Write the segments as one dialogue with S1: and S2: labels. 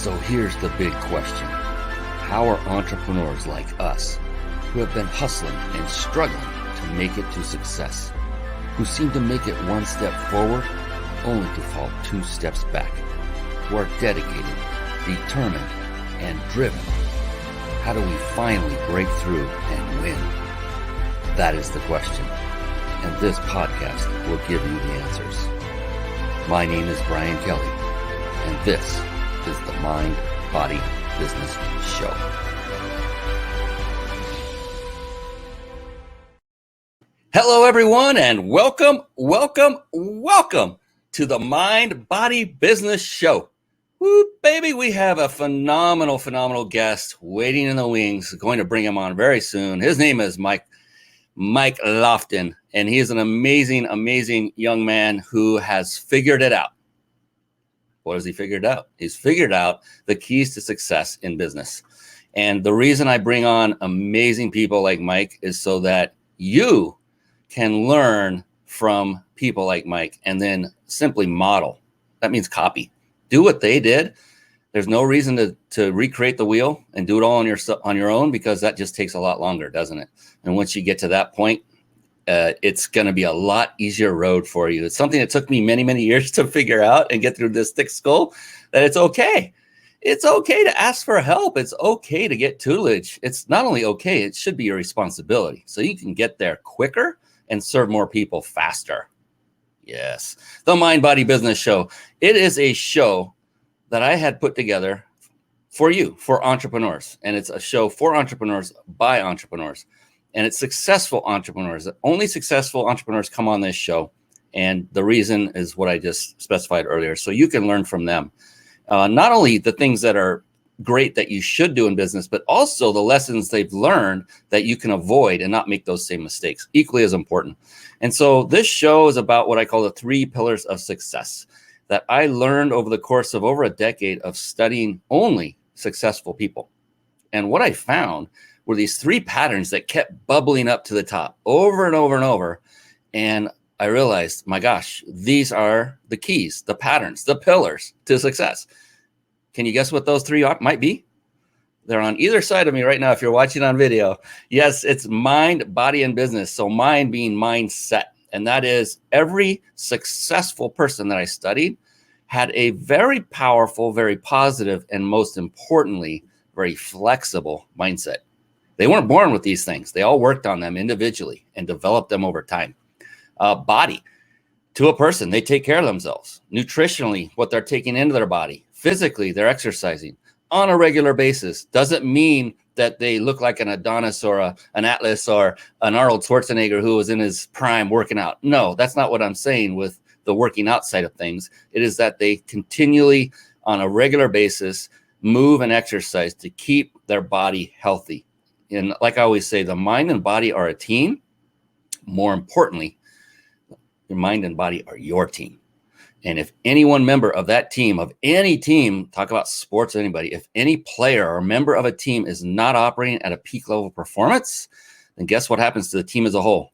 S1: So here's the big question. How are entrepreneurs like us, who have been hustling and struggling to make it to success, who seem to make it one step forward only to fall two steps back, who are dedicated, determined, and driven, how do we finally break through and win? That is the question, and this podcast will give you the answers. My name is Brian Kelly, and this is the Mind, Body, Business Show. Hello, everyone, and welcome to the Mind, Body, Business Show. Woo, baby, we have a phenomenal guest waiting in the wings. Going to bring him on very soon. His name is Mike Lofton, and he is an amazing young man who has figured it out. What has he figured out? He's figured out the keys to success in business. And the reason I bring on amazing people like Mike is so that you can learn from people like Mike and then simply model. That means copy. Do what they did. There's no reason to recreate the wheel and do it all on your own, because that just takes a lot longer, doesn't it? And once you get to that point, it's going to be a lot easier road for you. It's something that took me many years to figure out and get through this thick skull, that it's okay. It's okay to ask for help. It's okay to get tutelage. It's not only okay, it should be your responsibility, so you can get there quicker and serve more people faster. Yes, the Mind, Body, Business Show. It is a show that I had put together for you, for entrepreneurs. And it's a show for entrepreneurs by entrepreneurs. And it's successful entrepreneurs. Only successful entrepreneurs come on this show. And the reason is what I just specified earlier. So you can learn from them. Not only the things that are great that you should do in business, but also the lessons they've learned that you can avoid and not make those same mistakes. Equally as important. And so this show is about what I call the 3 pillars of success that I learned over the course of over a decade of studying only successful people. And what I found were these 3 patterns that kept bubbling up to the top over and over and over. And I realized, my gosh, these are the keys, the patterns, the pillars to success. Can you guess what those 3 might be? They're on either side of me right now if you're watching on video. Yes, it's mind, body, and business. So mind being mindset. And that is, every successful person that I studied had a very powerful, very positive, and most importantly, very flexible mindset. They weren't born with these things. They all worked on them individually and developed them over time. Body. To a person, they take care of themselves. Nutritionally, what they're taking into their body. Physically, they're exercising on a regular basis. Doesn't mean that they look like an Adonis or an Atlas or an Arnold Schwarzenegger who was in his prime working out. No, that's not what I'm saying with the working out side of things. It is that they continually, on a regular basis, move and exercise to keep their body healthy. And like I always say, the mind and body are a team. More importantly, your mind and body are your team. And if any one member of that team, of any team, talk about sports, anybody, if any player or member of a team is not operating at a peak level of performance, then guess what happens to the team as a whole?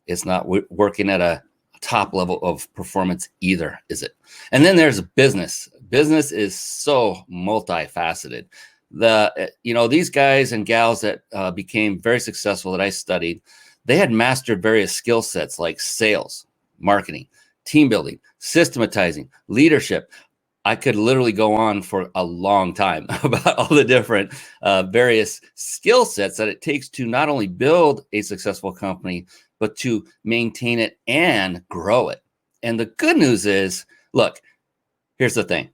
S1: It's not working at a top level of performance either, is it? And then there's business. Business is so multifaceted. These guys and gals that became very successful that I studied, they had mastered various skill sets like sales, marketing, team building, systematizing, leadership. I could literally go on for a long time about all the different various skill sets that it takes to not only build a successful company, but to maintain it and grow it. And the good news is, look, here's the thing.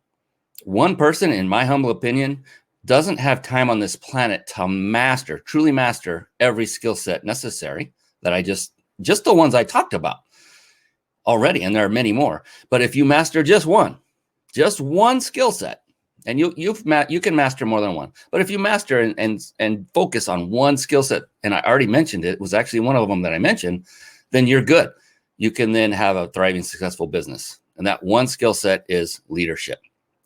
S1: One person, in my humble opinion, doesn't have time on this planet to truly master every skill set necessary that I just the ones I talked about already, and there are many more. But if you master just one skill set, and you can master more than one. But if you master and focus on one skill set, and I already mentioned it was actually one of them that I mentioned, then you're good. You can then have a thriving, successful business. And that one skill set is leadership.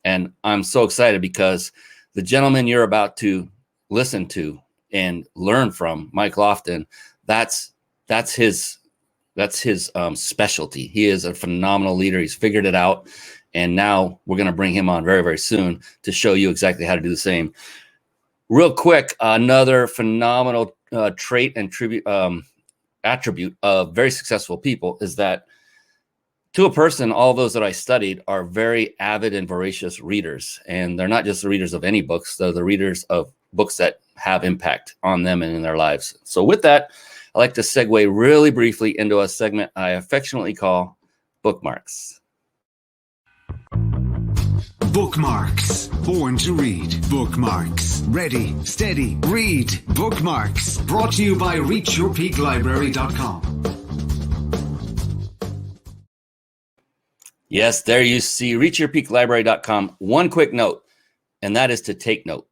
S1: And I'm so excited because the gentleman you're about to listen to and learn from, Mike Lofton, that's his specialty. He is a phenomenal leader. He's figured it out. And now we're going to bring him on very, very soon to show you exactly how to do the same. Real quick, another phenomenal trait and attribute of very successful people is that to a person, all those that I studied are very avid and voracious readers. And they're not just the readers of any books, they're the readers of books that have impact on them and in their lives. So with that, I like to segue really briefly into a segment I affectionately call Bookmarks.
S2: Bookmarks. Born to read. Bookmarks. Ready, steady, read. Bookmarks. Brought to you by reachyourpeaklibrary.com.
S1: Yes, there you see reachyourpeaklibrary.com. One quick note, and that is to take note.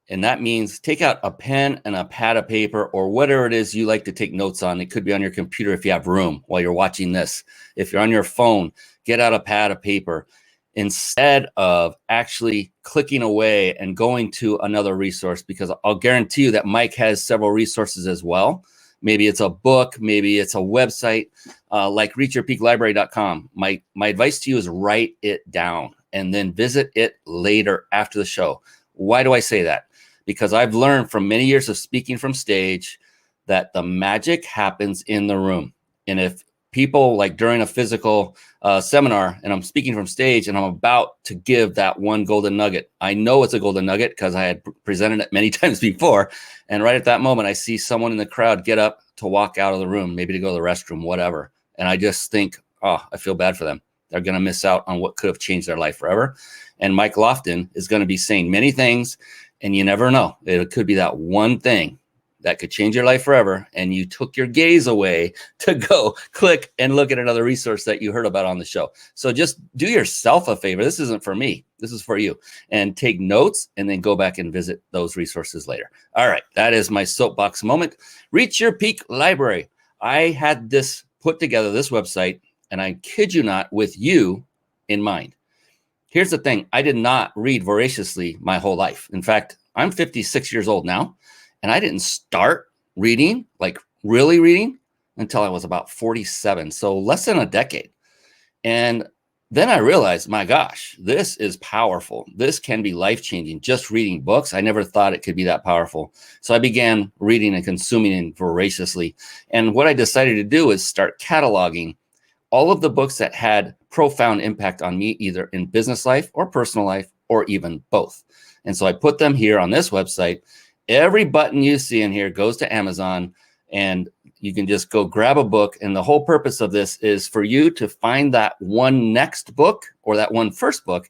S1: And that means take out a pen and a pad of paper or whatever it is you like to take notes on. It could be on your computer if you have room while you're watching this. If you're on your phone, get out a pad of paper instead of actually clicking away and going to another resource, because I'll guarantee you that Mike has several resources as well. Maybe it's a book, maybe it's a website like reachyourpeaklibrary.com. My advice to you is write it down and then visit it later after the show. Why do I say that? Because I've learned from many years of speaking from stage that the magic happens in the room. And if people, like during a physical seminar and I'm speaking from stage and I'm about to give that one golden nugget, I know it's a golden nugget because I had presented it many times before. And right at that moment, I see someone in the crowd get up to walk out of the room, maybe to go to the restroom, whatever. And I just think, oh, I feel bad for them. They're going to miss out on what could have changed their life forever. And Mike Lofton is going to be saying many things, and you never know. It could be that one thing that could change your life forever, and you took your gaze away to go click and look at another resource that you heard about on the show. So just do yourself a favor. This isn't for me. This is for you. And take notes and then go back and visit those resources later. All right, that is my soapbox moment. Reach Your Peak Library. I had this put together, this website, and I kid you not, with you in mind. Here's the thing. I did not read voraciously my whole life. In fact, I'm 56 years old now. And I didn't start reading, like really reading, until I was about 47. So less than a decade. And then I realized, my gosh, this is powerful. This can be life-changing. Just reading books, I never thought it could be that powerful. So I began reading and consuming it voraciously. And what I decided to do is start cataloging all of the books that had profound impact on me, either in business life or personal life, or even both. And so I put them here on this website. Every button you see in here goes to Amazon, and you can just go grab a book. And the whole purpose of this is for you to find that one next book or that one first book.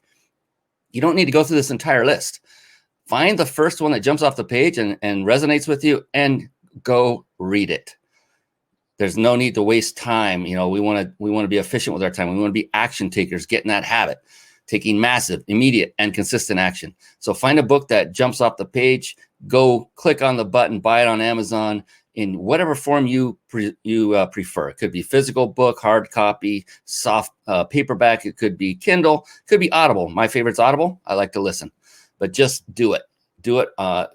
S1: You don't need to go through this entire list. Find the first one that jumps off the page and resonates with you, and go read it. There's no need to waste time. You know, we want to be efficient with our time. We want to be action takers, get in that habit, taking massive, immediate, and consistent action. So find a book that jumps off the page, go click on the button, buy it on Amazon in whatever form you prefer. It could be physical book, hard copy, soft paperback. It could be Kindle, it could be Audible. My favorite's Audible. I like to listen, but just do it. Do it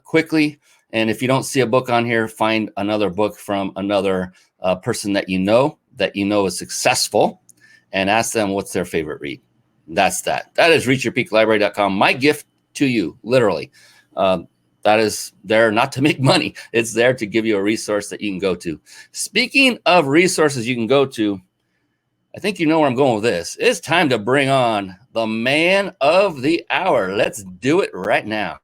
S1: quickly. And if you don't see a book on here, find another book from another person that you know is successful, and ask them what's their favorite read. That's that. That is reachyourpeaklibrary.com. My gift to you, literally. That is there not to make money. It's there to give you a resource that you can go to. Speaking of resources you can go to, I think you know where I'm going with this. It's time to bring on the man of the hour. Let's do it right now.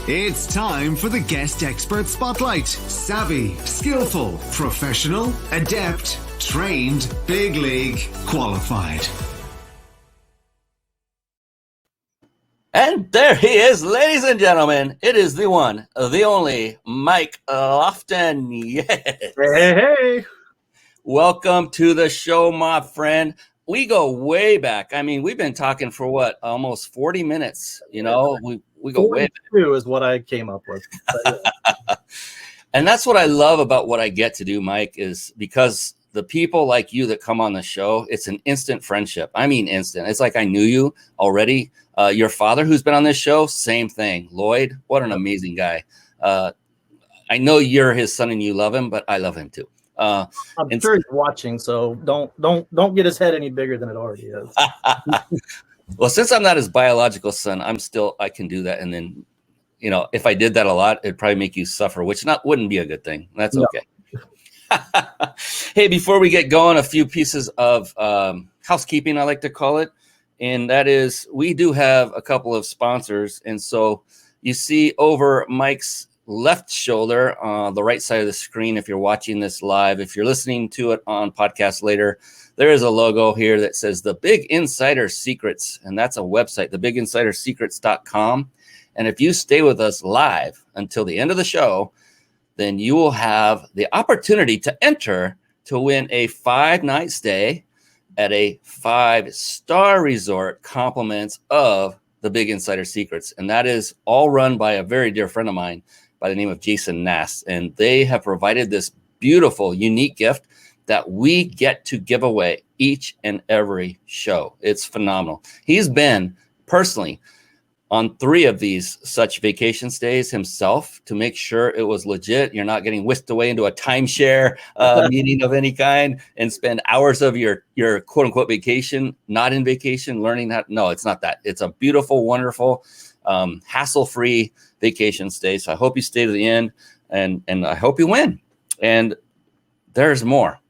S2: It's time for the Guest Expert Spotlight. Savvy, skillful, professional, adept, trained, big league, qualified.
S1: And there he is, ladies and gentlemen. It is the one, the only Mike Lofton. Yes.
S3: Hey.
S1: Welcome to the show, my friend. We go way back. I mean, we've been talking for what, almost 40 minutes. You know, we go way back.
S3: 42 is what I came up with.
S1: And that's what I love about what I get to do, Mike, is because the people like you that come on the show, it's an instant friendship. I mean, instant. It's like I knew you already. Your father, who's been on this show, same thing. Lloyd, what an amazing guy. I know you're his son and you love him, but I love him too.
S3: I'm
S1: and
S3: sure he's watching, so don't get his head any bigger than it already is.
S1: well, since I'm not his biological son, I can do that. And then, if I did that a lot, it'd probably make you suffer, which wouldn't be a good thing. That's okay. Hey, before we get going, a few pieces of housekeeping, I like to call it. And that is, we do have a couple of sponsors. And so you see over Mike's left shoulder on the right side of the screen, if you're watching this live, if you're listening to it on podcast later, there is a logo here that says The Big Insider Secrets. And that's a website, thebiginsidersecrets.com. And if you stay with us live until the end of the show, then you will have the opportunity to enter to win a 5-night stay at a 5-star resort, compliments of The Big Insider Secrets. And that is all run by a very dear friend of mine by the name of Jason Nass. And they have provided this beautiful, unique gift that we get to give away each and every show. It's phenomenal. He's been personally on 3 of these such vacation stays himself to make sure it was legit. You're not getting whisked away into a timeshare meeting of any kind and spend hours of your quote unquote vacation, not in vacation, learning how. No, it's not that. It's a beautiful, wonderful, hassle-free vacation stay. So I hope you stay to the end and I hope you win. And there's more.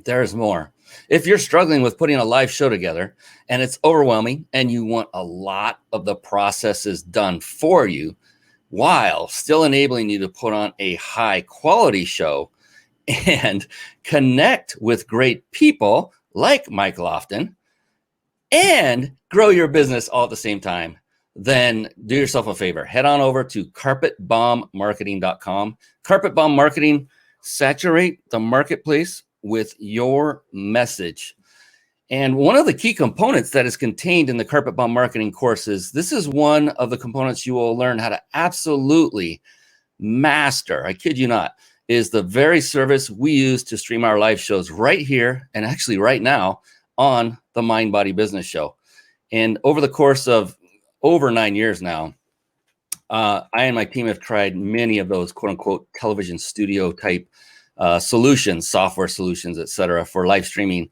S1: There's more. If you're struggling with putting a live show together and it's overwhelming and you want a lot of the processes done for you while still enabling you to put on a high quality show and connect with great people like Mike Lofton and grow your business all at the same time, then do yourself a favor. Head on over to carpetbombmarketing.com. Carpet Bomb Marketing, saturate the marketplace with your message. And one of the key components that is contained in the Carpet Bomb Marketing courses, this is one of the components you will learn how to absolutely master, I kid you not, is the very service we use to stream our live shows right here and actually right now on the Mind Body Business Show. And over the course of over 9 years now, I and my team have tried many of those quote unquote television studio type solutions, software solutions, etc., for live streaming.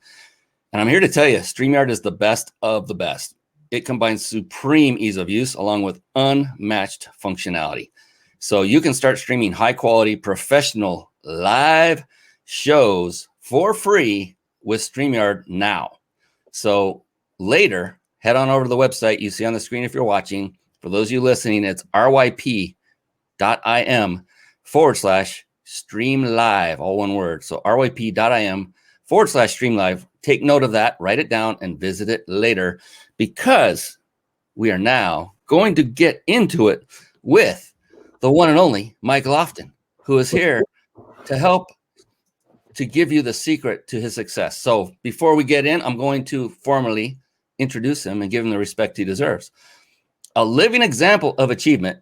S1: And I'm here to tell you, StreamYard is the best of the best. It combines supreme ease of use along with unmatched functionality. So you can start streaming high quality professional live shows for free with StreamYard now. So later, head on over to the website you see on the screen if you're watching. For those of you listening, it's ryp.im/stream live, all one word. So ryp.im/stream live. Take note of that, write it down, and visit it later, because we are now going to get into it with the one and only Mike Lofton, who is here to help to give you the secret to his success. So before we get in, I'm going to formally introduce him and give him the respect he deserves. A living example of achievement,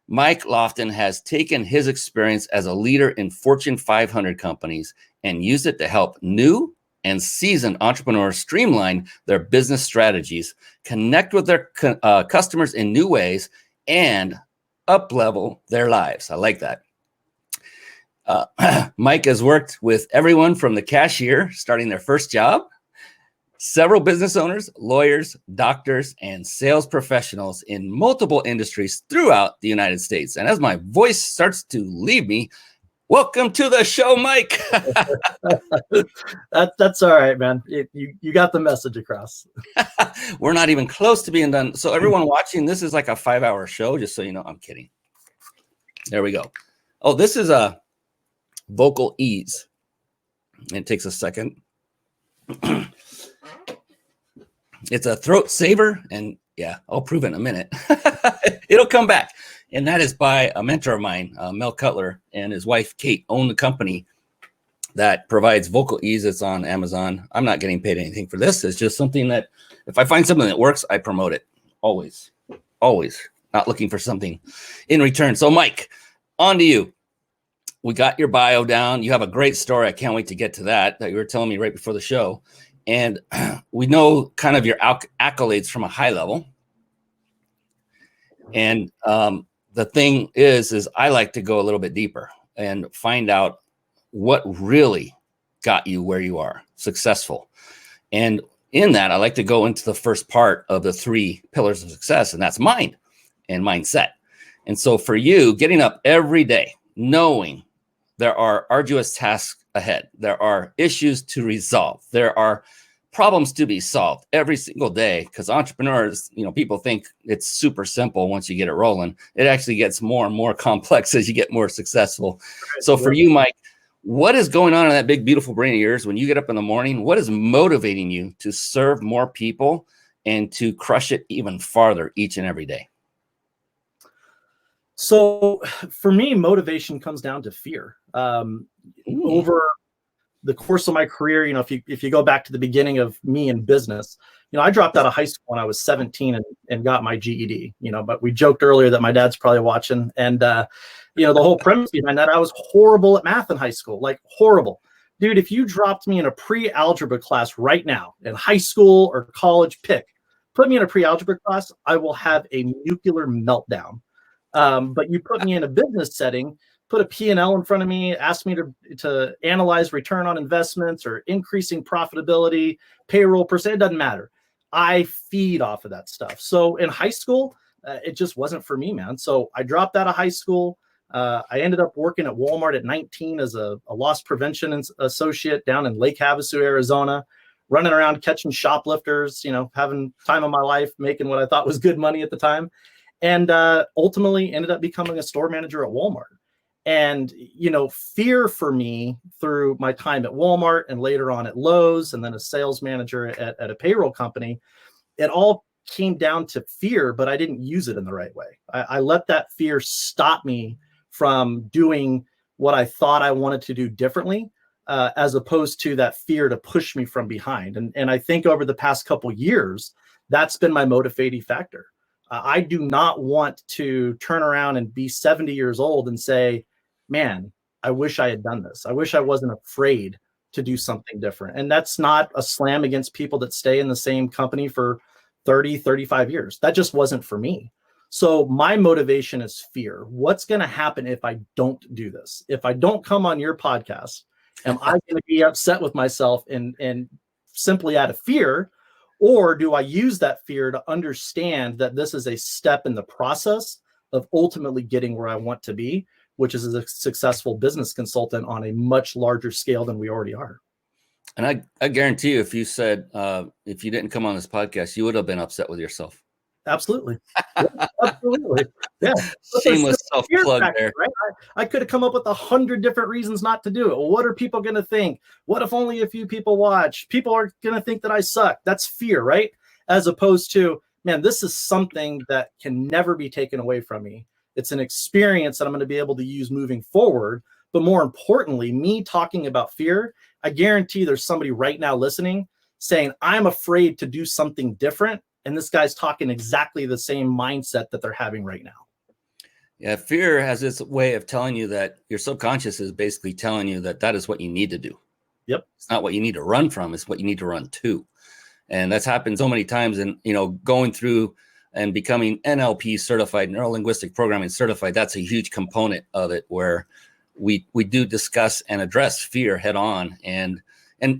S1: Mike Lofton has taken his experience as a leader in Fortune 500 companies and used it to help new and seasoned entrepreneurs streamline their business strategies, connect with their customers in new ways, and up-level their lives. I like that. Mike has worked with everyone from the cashier starting their first job, several business owners, lawyers, doctors, and sales professionals in multiple industries throughout the United States. And as my voice starts to leave me, welcome to the show, Mike.
S3: That's all right, man. You got the message across.
S1: We're not even close to being done. So everyone watching, this is like a 5-hour show, just so you know. I'm kidding. There we go. Oh, this is a vocal ease. It takes a second. It's a throat saver, and yeah, I'll prove it in a minute. It'll come back. And that is by a mentor of mine, Mel Cutler, and his wife, Kate, own the company that provides vocal ease. It's on Amazon. I'm not getting paid anything for this. It's just something that if I find something that works, I promote it. Always, always not looking for something in return. So Mike, on to you. We got your bio down. You have a great story. I can't wait to get to that you were telling me right before the show. And we know kind of your accolades from a high level. And the thing is I like to go a little bit deeper and find out what really got you where you are, successful. And in that, I like to go into the first part of the 3 pillars of success, and that's mind and mindset. And so for you, getting up every day, knowing there are arduous tasks ahead, there are issues to resolve, there are problems to be solved every single day, because entrepreneurs, people think it's super simple once you get it rolling. It actually gets more and more complex as you get more successful. So for you, Mike, what is going on in that big, beautiful brain of yours when you get up in the morning? What is motivating you to serve more people and to crush it even farther each and every day?
S3: So for me, motivation comes down to fear. Over the course of my career, if you go back to the beginning of me in business, I dropped out of high school when I was 17 and got my GED, but we joked earlier that my dad's probably watching. And, the whole premise behind that, I was horrible at math in high school, like horrible. Dude, if you dropped me in a pre-algebra class right now in high school or college, put me in a pre-algebra class, I will have a nuclear meltdown. But you put me in a business setting, put a P&L in front of me, ask me to analyze return on investments or increasing profitability, payroll percent, it doesn't matter. I feed off of that stuff. So in high school, it just wasn't for me, man. So I dropped out of high school. I ended up working at Walmart at 19 as a loss prevention associate down in Lake Havasu, Arizona, running around catching shoplifters, having time of my life, making what I thought was good money at the time. And ultimately ended up becoming a store manager at Walmart. And, fear for me through my time at Walmart and later on at Lowe's and then a sales manager at a payroll company, it all came down to fear, but I didn't use it in the right way. I let that fear stop me from doing what I thought I wanted to do differently, as opposed to that fear to push me from behind. And I think over the past couple of years, that's been my motivating factor. I do not want to turn around and be 70 years old and say, man, I wish I had done this. I wish I wasn't afraid to do something different. And that's not a slam against people that stay in the same company for 30, 35 years. That just wasn't for me. So my motivation is fear. What's going to happen if I don't do this? If I don't come on your podcast, am I going to be upset with myself and simply out of fear? Or do I use that fear to understand that this is a step in the process of ultimately getting where I want to be, which is a successful business consultant on a much larger scale than we already are?
S1: And I guarantee you, if you said, if you didn't come on this podcast, you would have been upset with yourself.
S3: Absolutely. Yeah, absolutely. Yeah.
S1: Shameless self-plug there.
S3: Right? I could have come up with 100 different reasons not to do it. Well, what are people going to think? What if only a few people watch? People are going to think that I suck. That's fear, right? As opposed to, man, this is something that can never be taken away from me. It's an experience that I'm going to be able to use moving forward. But more importantly, me talking about fear, I guarantee there's somebody right now listening saying, I'm afraid to do something different. And this guy's talking exactly the same mindset that they're having right now.
S1: Yeah, fear has its way of telling you that your subconscious is basically telling you that is what you need to do.
S3: Yep.
S1: It's not what you need to run from, it's what you need to run to. And that's happened so many times. And, going through and becoming NLP certified, neuro linguistic programming certified, that's a huge component of it, where we do discuss and address fear head on. And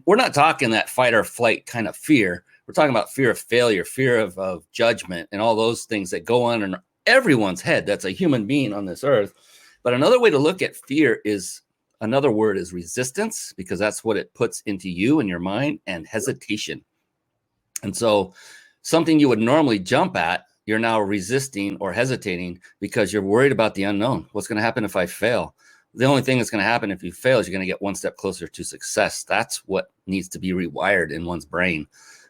S1: we're not talking that fight or flight kind of fear. We're talking about fear of failure, fear of judgment, and all those things that go on in everyone's head. That's a human being on this earth. But another way to look at fear is, another word is resistance, because that's what it puts into you and your mind, and hesitation. And so something you would normally jump at, you're now resisting or hesitating because you're worried about the unknown. What's going to happen if I fail? The only thing that's going to happen if you fail is you're going to get one step closer to success. That's what needs to be rewired in one's brain,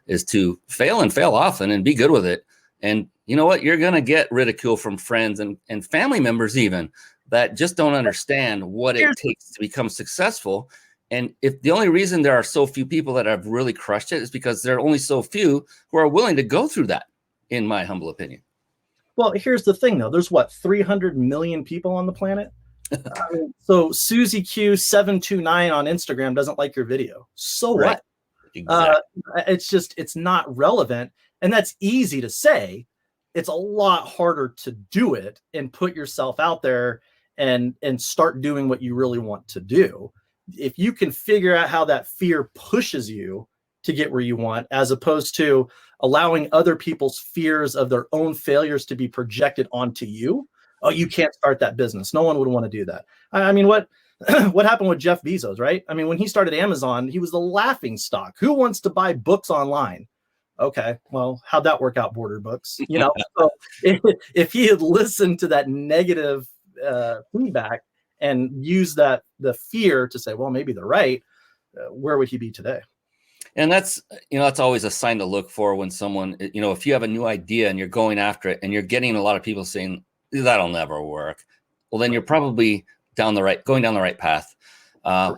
S1: is to fail and fail often and be good with it. And you know what? You're going to get ridicule from friends and family members even that just don't understand what it takes to become successful. And if the only reason there are so few people that have really crushed it is because there are only so few who are willing to go through that, in my humble opinion.
S3: Well, here's the thing, though. There's 300 million people on the planet. So Susie Q729 on Instagram doesn't like your video. So
S1: Right.
S3: what?
S1: Exactly.
S3: It's not relevant. And that's easy to say. It's a lot harder to do it and put yourself out there and start doing what you really want to do. if you can figure out how that fear pushes you to get where you want, as opposed to allowing other people's fears of their own failures to be projected onto you, oh, you can't start that business. No one would want to do that. I mean, what happened with Jeff Bezos, right? I mean, when he started Amazon, he was the laughing stock. Who wants to buy books online? Okay, well, how'd that work out, Border Books? You know, so if he had listened to that negative feedback and used the fear to say, well, maybe they're right, where would he be today?
S1: And that's always a sign to look for when someone, if you have a new idea and you're going after it and you're getting a lot of people saying that'll never work, well, then you're probably going down the right path.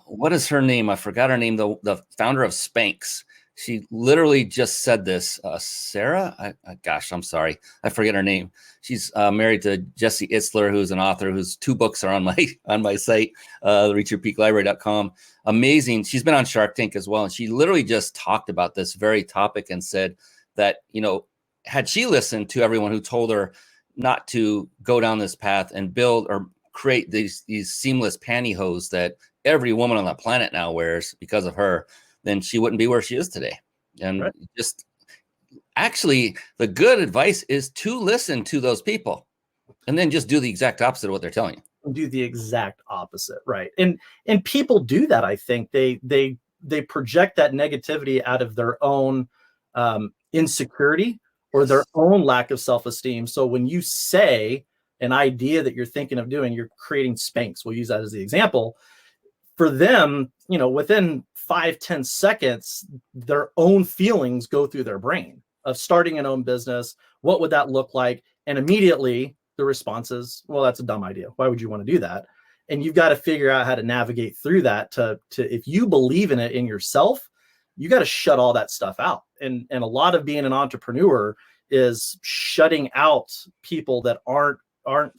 S1: What is her name? I forgot her name. The founder of Spanx. She literally just said this. Sarah, gosh, I'm sorry, I forget her name. She's married to Jesse Itzler, who's an author whose 2 books are on my site, reachyourpeaklibrary.com. Amazing. She's been on Shark Tank as well, and she literally just talked about this very topic and said that had she listened to everyone who told her not to go down this path and build or create these seamless pantyhose that every woman on the planet now wears because of her, then she wouldn't be where she is today. And right. Just actually, the good advice is to listen to those people and then just do the exact opposite of what they're telling you.
S3: Do the exact opposite, right? And people do that. I think they project that negativity out of their own insecurity or their own lack of self-esteem. So when you say an idea that you're thinking of doing, you're creating Spanx. We'll use that as the example. For them, within 5-10 seconds, their own feelings go through their brain of starting an own business. What would that look like? And immediately the response is, well, that's a dumb idea. Why would you want to do that? And you've got to figure out how to navigate through that to if you believe in it in yourself, you got to shut all that stuff out. And a lot of being an entrepreneur is shutting out people that aren't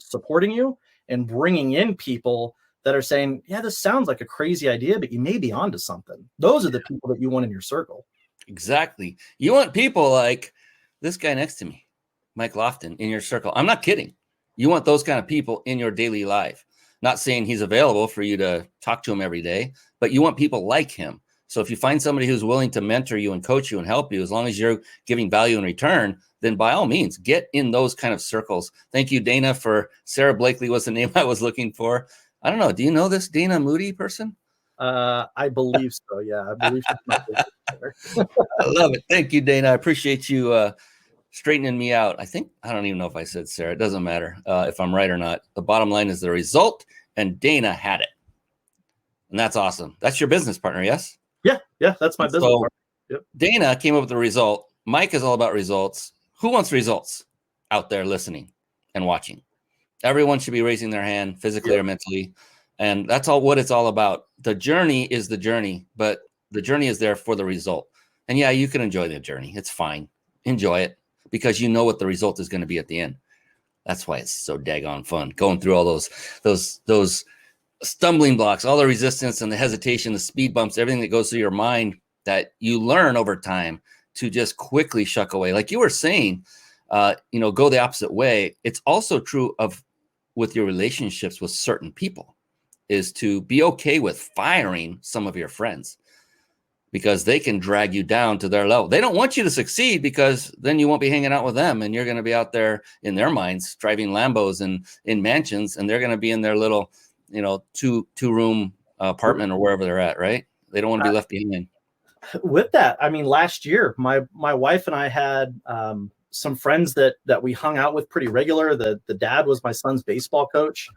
S3: supporting you and bringing in people that are saying, yeah, this sounds like a crazy idea, but you may be onto something. Those are the people that you want in your circle.
S1: Exactly. You want people like this guy next to me, Mike Lofton, in your circle. I'm not kidding. You want those kind of people in your daily life. Not saying he's available for you to talk to him every day, but you want people like him. So if you find somebody who's willing to mentor you and coach you and help you, as long as you're giving value in return, then by all means, get in those kind of circles. Thank you, Dana, for Sarah Blakely was the name I was looking for. I don't know. Do you know this Dana Moody person?
S3: I believe so. Yeah, I believe she's my favorite.
S1: I love it. Thank you, Dana. I appreciate you straightening me out. I don't even know if I said Sarah. It doesn't matter if I'm right or not. The bottom line is the result, and Dana had it. And that's awesome. That's your business partner, yes?
S3: Yeah, that's my business partner. Yep.
S1: Dana came up with the result. Mike is all about results. Who wants results out there listening and watching? Everyone should be raising their hand physically or mentally. And that's all what it's all about. The journey is the journey, but the journey is there for the result. And yeah, you can enjoy the journey. It's fine. Enjoy it because you know what the result is going to be at the end. That's why it's so daggone fun going through all those stumbling blocks, all the resistance and the hesitation, the speed bumps, everything that goes through your mind that you learn over time to just quickly shuck away. Like you were saying, go the opposite way. It's also true with your relationships with certain people, is to be okay with firing some of your friends because they can drag you down to their level. They don't want you to succeed because then you won't be hanging out with them and you're going to be out there in their minds driving Lambos and in mansions, and they're going to be in their little, two-room apartment or wherever they're at, right? They don't want to be left behind.
S3: With that, I mean, last year, my wife and I had some friends that we hung out with pretty regular. The dad was my son's baseball coach.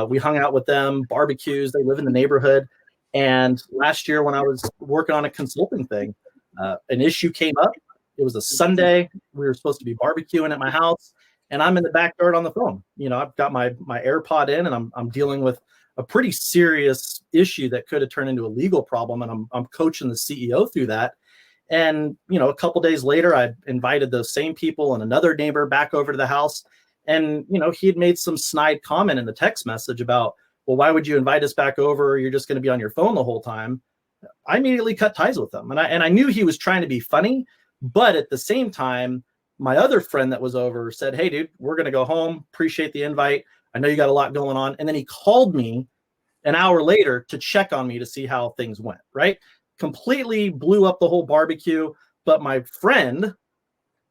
S3: We hung out with them, barbecues. They live in the neighborhood. And last year when I was working on a consulting thing, an issue came up. It was a Sunday. We were supposed to be barbecuing at my house, and I'm in the backyard on the phone. I've got my AirPod in, and I'm dealing with a pretty serious issue that could have turned into a legal problem. And I'm coaching the CEO through that. And, a couple days later, I invited those same people and another neighbor back over to the house. And, he had made some snide comment in the text message about, well, why would you invite us back over? You're just going to be on your phone the whole time. I immediately cut ties with him. And I knew he was trying to be funny. But at the same time, my other friend that was over said, hey, dude, we're going to go home. Appreciate the invite. I know you got a lot going on. And then he called me an hour later to check on me to see how things went, right? Completely blew up the whole barbecue. But my friend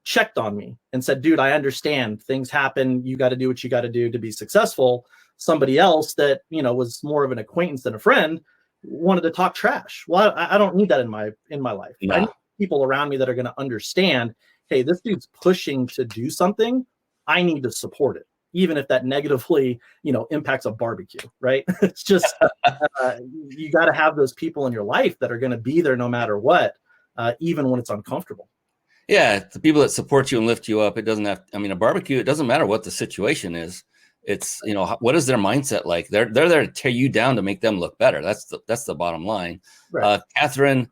S3: checked on me and said, dude, I understand things happen. You got to do what you got to do to be successful. Somebody else that, you know, was more of an acquaintance than a friend wanted to talk trash. Well, I don't need that in my life.
S1: No.
S3: I need people around me that are going to understand, hey, this dude's pushing to do something. I need to support it, even if that negatively, you know, impacts a barbecue, right? It's just, you got to have those people in your life that are going to be there no matter what, even when it's uncomfortable.
S1: Yeah, the people that support you and lift you up. It doesn't have, I mean, a barbecue, it doesn't matter what the situation is. It's, you know, what is their mindset like? They're there to tear you down to make them look better. That's the bottom line.
S3: Right.
S1: Catherine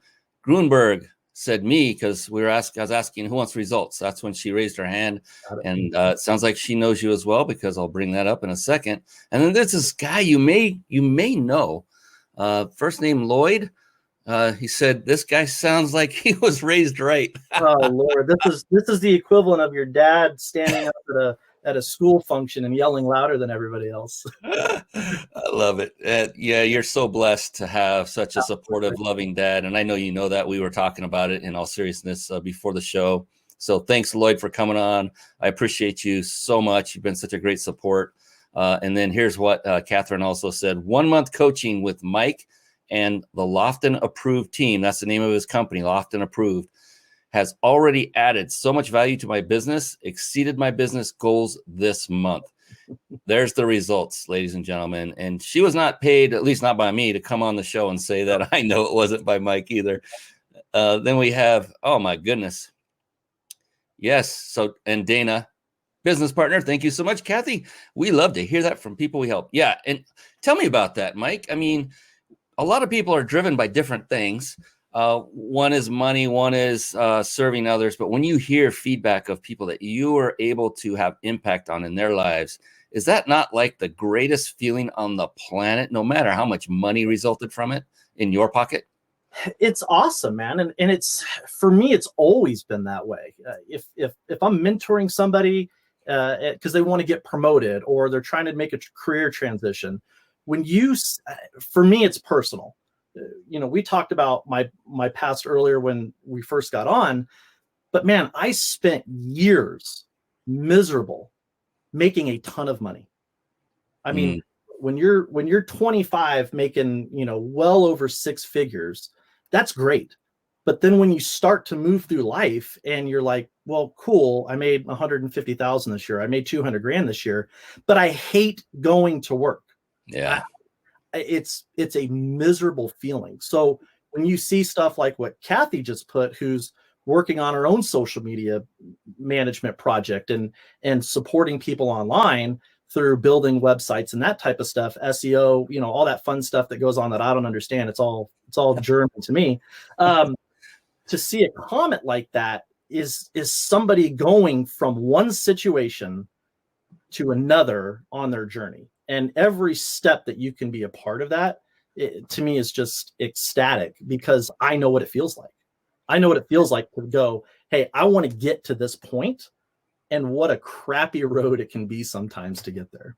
S1: Grunberg said me, because I was asking who wants results. That's when she raised her hand. And it sounds like she knows you as well, because I'll bring that up in a second. And then there's this guy you may know, first name Lloyd. He said, this guy sounds like he was raised right.
S3: Oh Lord, this is the equivalent of your dad standing up at a school function and yelling louder than everybody else.
S1: I love it. Yeah, you're so blessed to have such a supportive, loving dad. And I know you know that. We were talking about it in all seriousness before the show. So thanks, Lloyd, for coming on. I appreciate you so much. You've been such a great support. And then here's what Catherine also said. 1 month coaching with Mike and the Lofton Approved team, that's the name of his company, Lofton Approved, has already added so much value to my business, exceeded my business goals this month. There's the results, ladies and gentlemen. And she was not paid, at least not by me, to come on the show and say that. I know it wasn't by Mike either. Then we have, oh my goodness. Yes. So, and Dana, business partner. Thank you so much, Kathy. We love to hear that from people we help. Yeah. And tell me about that, Mike. I mean, a lot of people are driven by different things. One is money, one is serving others. But when you hear feedback of people that you are able to have impact on in their lives, is that not like the greatest feeling on the planet, no matter how much money resulted from it in your pocket?
S3: It's awesome, man. And it's, for me, it's always been that way. If I'm mentoring somebody because they want to get promoted or they're trying to make a career transition, for me, it's personal. You know, we talked about my past earlier when we first got on, but man, I spent years miserable making a ton of money. I mean, when you're 25 making, you know, well over six figures, that's great. But then when you start to move through life and you're like, well, cool, I made 150,000 this year. I made 200 grand this year, but I hate going to work.
S1: Yeah.
S3: It's a miserable feeling. So when you see stuff like what Kathy just put, who's working on her own social media management project and supporting people online through building websites and that type of stuff, SEO, you know, all that fun stuff that goes on that I don't understand. It's all German to me. To see a comment like that is somebody going from one situation to another on their journey. And every step that you can be a part of that, to me, is just ecstatic, because I know what it feels like. I know what it feels like to go, hey, I want to get to this point, and what a crappy road it can be sometimes to get there.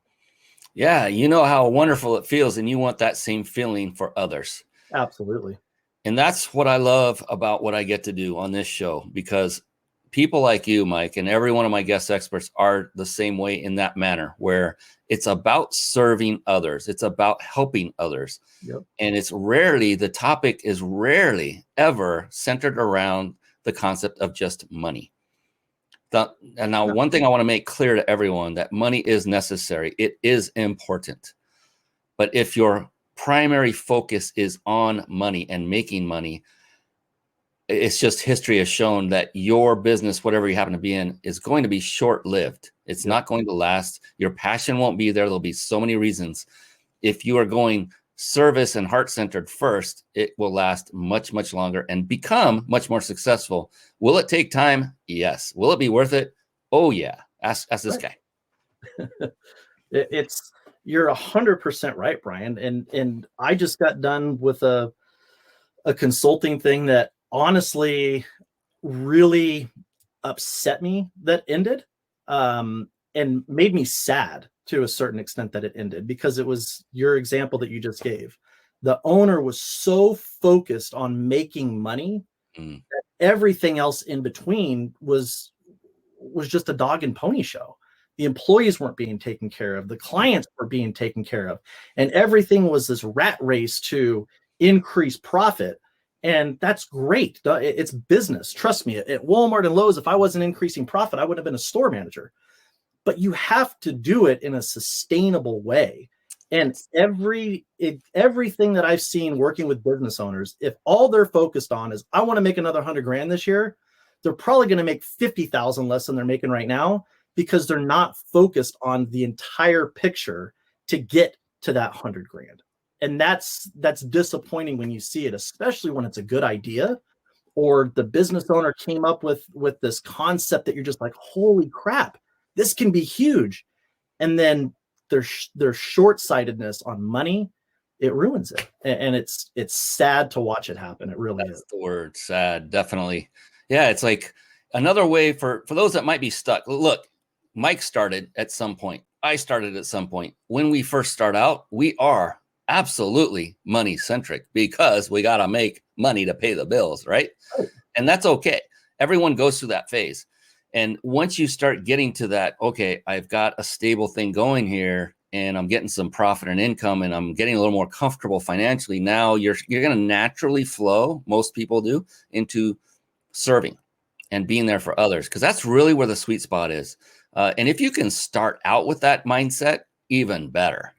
S1: Yeah, you know how wonderful it feels, and you want that same feeling for others.
S3: Absolutely.
S1: And that's what I love about what I get to do on this show, because people like you, Mike, and every one of my guest experts are the same way in that manner, where it's about serving others. It's about helping others.
S3: Yep.
S1: And the topic is rarely ever centered around the concept of just money. One thing I want to make clear to everyone, that money is necessary. It is important. But if your primary focus is on money and making money, it's just history has shown that your business, whatever you happen to be in, is going to be short-lived. It's not going to last. Your passion won't be there. There'll be so many reasons. If you are going service and heart-centered first, it will last much, much longer and become much more successful. Will it take time? Yes. Will it be worth it? Oh, yeah. Ask this guy.
S3: You're 100% right, Brian. And I just got done with a consulting thing that honestly really upset me that ended. and made me sad to a certain extent that it ended, because it was your example that you just gave. The owner was so focused on making money that everything else in between was just a dog and pony show. The employees weren't being taken care of. The clients were being taken care of. And everything was this rat race to increase profit. And that's great. It's business. Trust me, at Walmart and Lowe's, if I wasn't increasing profit, I wouldn't have been a store manager. But you have to do it in a sustainable way. And everything that I've seen working with business owners, if all they're focused on is, I want to make another 100 grand this year, they're probably going to make 50,000 less than they're making right now, because they're not focused on the entire picture to get to that 100 grand. And that's disappointing when you see it, especially when it's a good idea, or the business owner came up with this concept that you're just like, holy crap, this can be huge. And then their short-sightedness on money, it ruins it. And it's sad to watch it happen. It really is.
S1: That's the word, sad, definitely. Yeah, it's like another way for those that might be stuck. Look, Mike started at some point. I started at some point. When we first start out, we are absolutely money centric, because we got to make money to pay the bills, right? Oh. And that's okay. Everyone goes through that phase. And once you start getting to that, okay, I've got a stable thing going here, and I'm getting some profit and income, and I'm getting a little more comfortable financially. Now you're going to naturally flow, most people do, into serving and being there for others, because that's really where the sweet spot is. And if you can start out with that mindset, even better.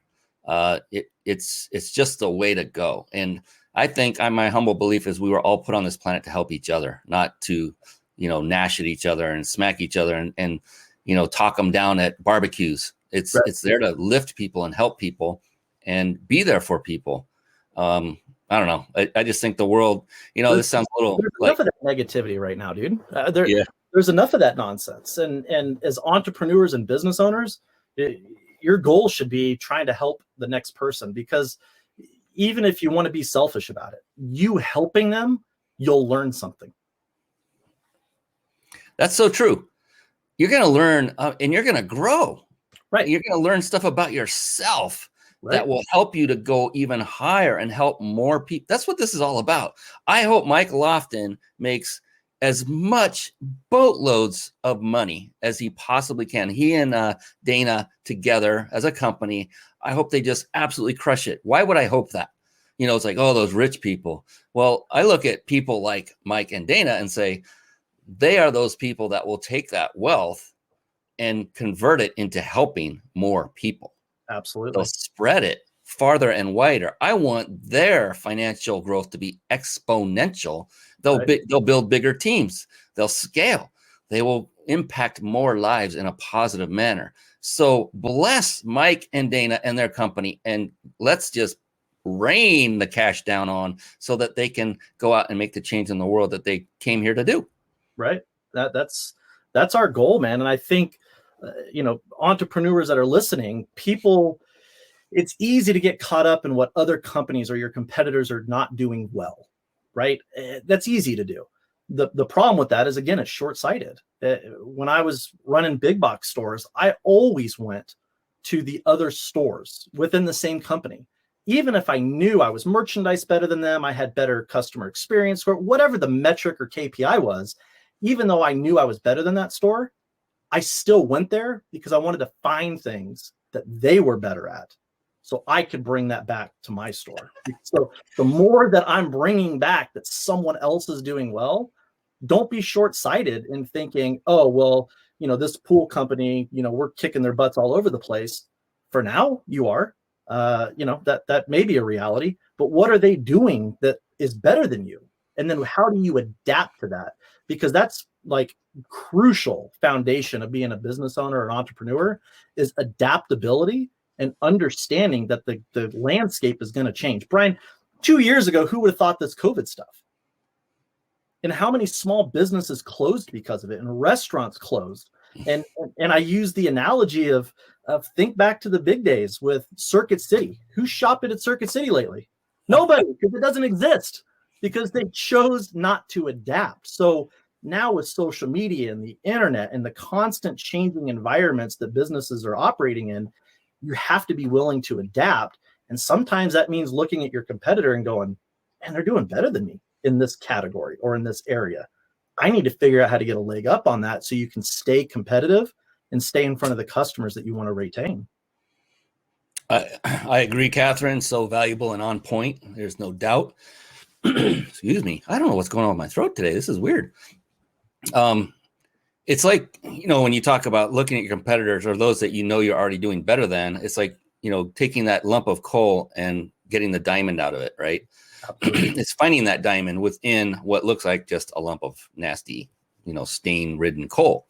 S1: It's just the way to go. And I think my humble belief is we were all put on this planet to help each other, not to, gnash at each other and smack each other and talk them down at barbecues. It's there to lift people and help people and be there for people. I don't know. I just think the world, this sounds a little
S3: there's enough of that negativity right now, dude. There's enough of that nonsense. And as entrepreneurs and business owners, your goal should be trying to help the next person, because even if you want to be selfish about it, you helping them, you'll learn something.
S1: That's so true. You're going to learn and you're going to grow.
S3: Right.
S1: You're going to learn stuff about yourself that will help you to go even higher and help more people. That's what this is all about. I hope Mike Lofton makes as much boatloads of money as he possibly can. He and Dana together as a company, I hope they just absolutely crush it. Why would I hope that? It's like, oh, those rich people. Well, I look at people like Mike and Dana and say, they are those people that will take that wealth and convert it into helping more people.
S3: Absolutely.
S1: They'll spread it farther and wider. I want their financial growth to be exponential. They'll build bigger teams. They'll scale. They will impact more lives in a positive manner. So bless Mike and Dana and their company, and let's just rain the cash down on so that they can go out and make the change in the world that they came here to do.
S3: Right. That's our goal, man. And I think, entrepreneurs that are listening, it's easy to get caught up in what other companies or your competitors are not doing well, right? That's easy to do. The problem with that is, again, it's short-sighted. When I was running big box stores, I always went to the other stores within the same company. Even if I knew I was merchandise better than them, I had better customer experience, or whatever the metric or KPI was, even though I knew I was better than that store, I still went there because I wanted to find things that they were better at so I could bring that back to my store. So the more that I'm bringing back that someone else is doing well, don't be short-sighted in thinking, oh, well, this pool company, we're kicking their butts all over the place. For now, you are. That may be a reality, but what are they doing that is better than you? And then how do you adapt to that? Because that's like crucial foundation of being a business owner or an entrepreneur is adaptability and understanding that the landscape is going to change. Brian, 2 years ago, who would have thought this COVID stuff? And how many small businesses closed because of it, and restaurants closed. And I use the analogy of think back to the big days with Circuit City. Who's shopping at Circuit City lately? Nobody, because it doesn't exist, because they chose not to adapt. So Now with social media and the internet and the constant changing environments that businesses are operating in, you have to be willing to adapt. And sometimes that means looking at your competitor and going, man, they're doing better than me in this category or in this area. I need to figure out how to get a leg up on that so you can stay competitive and stay in front of the customers that you want to retain.
S1: I agree, Catherine. So valuable and on point. There's no doubt. Excuse me. I don't know what's going on with my throat today. This is weird. It's like, when you talk about looking at your competitors or those that you're already doing better than, it's like, taking that lump of coal and getting the diamond out of it, right? It's finding that diamond within what looks like just a lump of nasty, stain-ridden coal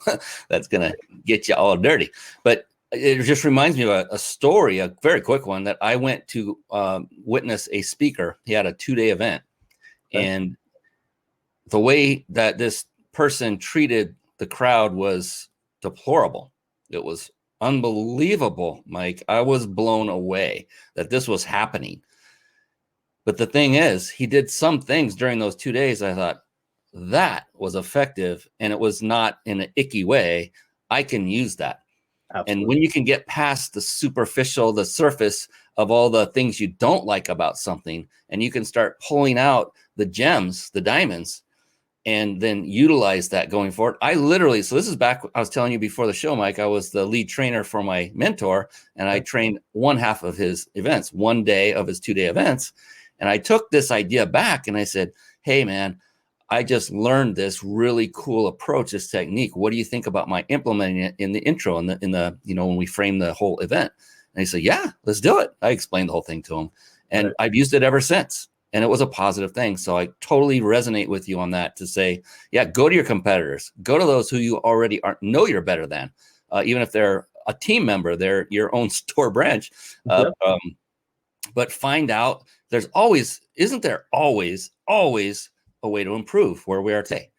S1: that's going to get you all dirty. But it just reminds me of a story, a very quick one, that I went to witness a speaker. He had a 2-day event. Okay. And the way that this person treated the crowd was deplorable. It was unbelievable, Mike. I was blown away that this was happening. But the thing is, he did some things during those 2 days. I thought that was effective, and it was not in an icky way. I can use that. Absolutely. And when you can get past the superficial, the surface of all the things you don't like about something, and you can start pulling out the gems, the diamonds, and then utilize that going forward. So this is back, I was telling you before the show, Mike, I was the lead trainer for my mentor, and I trained one half of his events, 1 day of his 2-day events. And I took this idea back and I said, hey, man, I just learned this really cool approach, this technique. What do you think about my implementing it in the intro and in the when we frame the whole event? And he said, yeah, let's do it. I explained the whole thing to him, and right. I've used it ever since. And it was a positive thing. So I totally resonate with you on that to say, yeah, go to your competitors, go to those who you already know you're better than, even if they're a team member, they're your own store branch. Yep. But find out isn't there always a way to improve where we are today?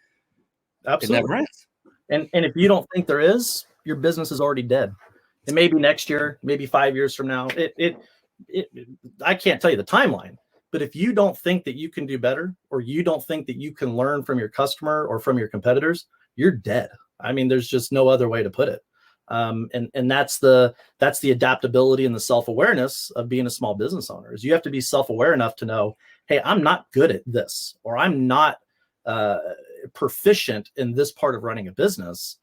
S3: Absolutely.
S1: It never ends.
S3: And if you don't think there is, your business is already dead. And maybe next year, maybe 5 years from now, I can't tell you the timeline, but if you don't think that you can do better, or you don't think that you can learn from your customer or from your competitors, you're dead. I mean, there's just no other way to put it. And that's the adaptability and the self-awareness of being a small business owner. Is you have to be self-aware enough to know, hey, I'm not good at this, or I'm not proficient in this part of running a business.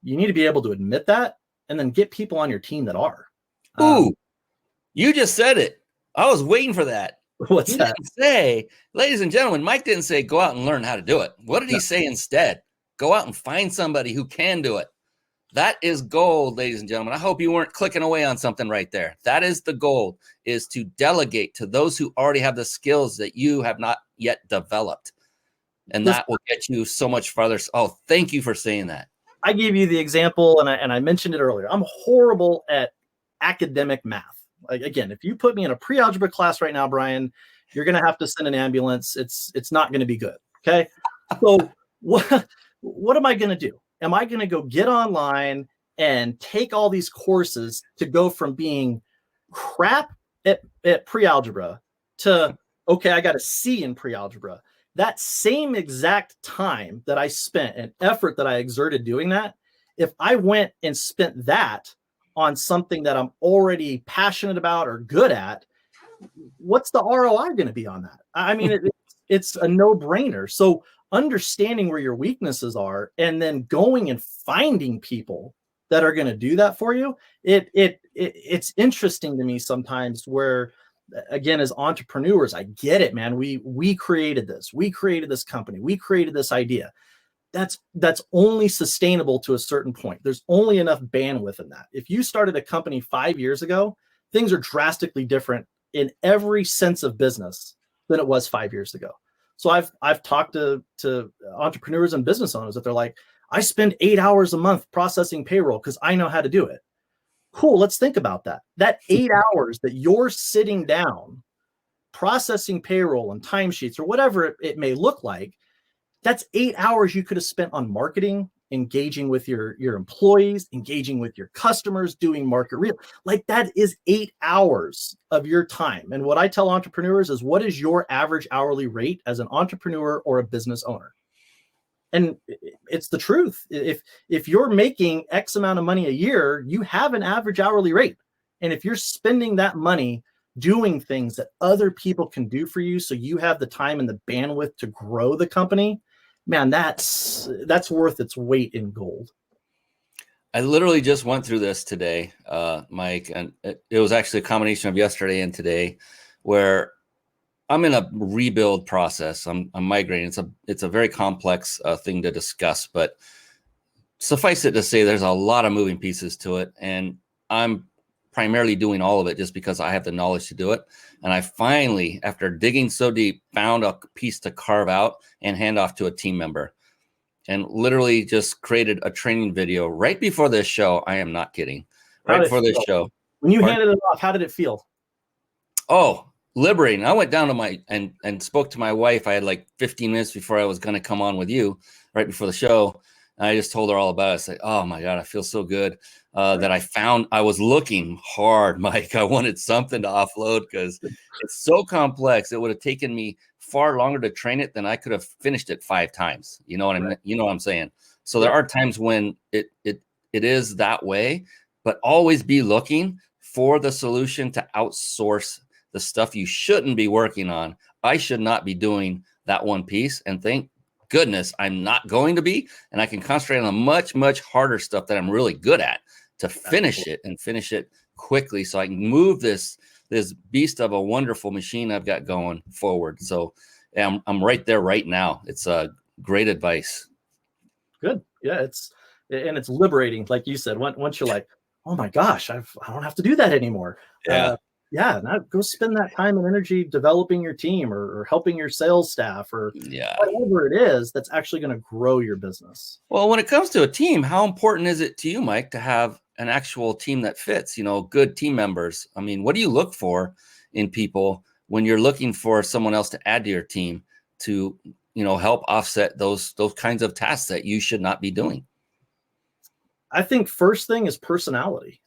S3: You need to be able to admit that, and then get people on your team that are.
S1: Ooh, you just said it. I was waiting for that.
S3: What's that?
S1: Didn't say, ladies and gentlemen, Mike didn't say go out and learn how to do it. What did he say instead? Go out and find somebody who can do it. That is gold, ladies and gentlemen. I hope you weren't clicking away on something right there. That is the gold, is to delegate to those who already have the skills that you have not yet developed. And that will get you so much farther. Oh, thank you for saying that.
S3: I gave you the example, and I mentioned it earlier. I'm horrible at academic math. Like, again, if you put me in a pre-algebra class right now, Brian, you're going to have to send an ambulance. It's not going to be good. Okay. So what am I going to do? Am I going to go get online and take all these courses to go from being crap at pre-algebra to, okay, I got a C in pre-algebra? That same exact time that I spent and effort that I exerted doing that, if I went and spent that on something that I'm already passionate about or good at, what's the ROI going to be on that? I mean, it's a no-brainer. So understanding where your weaknesses are and then going and finding people that are going to do that for you. It's interesting to me sometimes where, again, as entrepreneurs, I get it, man. We created this. We created this company. We created this idea. That's only sustainable to a certain point. There's only enough bandwidth in that. If you started a company 5 years ago, things are drastically different in every sense of business than it was 5 years ago. So I've talked to entrepreneurs and business owners that they're like, I spend 8 hours a month processing payroll because I know how to do it. Cool. Let's think about that. That 8 hours that you're sitting down processing payroll and timesheets or whatever it may look like, that's 8 hours you could have spent on marketing, engaging with your employees, engaging with your customers, doing market real. Like, that is 8 hours of your time. And what I tell entrepreneurs is, what is your average hourly rate as an entrepreneur or a business owner? And it's the truth. If you're making X amount of money a year, you have an average hourly rate. And if you're spending that money doing things that other people can do for you, so you have the time and the bandwidth to grow the company, man, that's worth its weight in gold.
S1: I literally just went through this today, Mike, and it was actually a combination of yesterday and today, where I'm in a rebuild process. I'm migrating. It's a very complex thing to discuss, but suffice it to say, there's a lot of moving pieces to it, and I'm primarily doing all of it just because I have the knowledge to do it. And I finally, after digging so deep, found a piece to carve out and hand off to a team member, and literally just created a training video right before this show. I am not kidding. Right before this show.
S3: When you handed it off, how did it feel?
S1: Oh, liberating. I went down to and spoke to my wife. I had like 15 minutes before I was going to come on with you right before the show. And I just told her all about it. I said, oh my God, I feel so good that I was looking hard, Mike. I wanted something to offload because it's so complex. It would have taken me far longer to train it than I could have finished it 5 times. You know what I mean? You know what I'm saying? So there are times when it is that way, but always be looking for the solution to outsource the stuff you shouldn't be working on. I should not be doing that one piece, and thank goodness I'm not going to be, and I can concentrate on the much, much harder stuff that I'm really good at to finish it and finish it quickly so I can move this beast of a wonderful machine I've got going forward. So I'm right there right now. It's great advice.
S3: Good. Yeah, it's liberating. Like you said, once you're like, oh my gosh, I don't have to do that anymore.
S1: Yeah.
S3: Now go spend that time and energy developing your team or helping your sales staff or whatever it is that's actually going to grow your business.
S1: Well, when it comes to a team, how important is it to you, Mike, to have an actual team that fits, good team members? I mean, what do you look for in people when you're looking for someone else to add to your team to, help offset those kinds of tasks that you should not be doing?
S3: I think first thing is personality.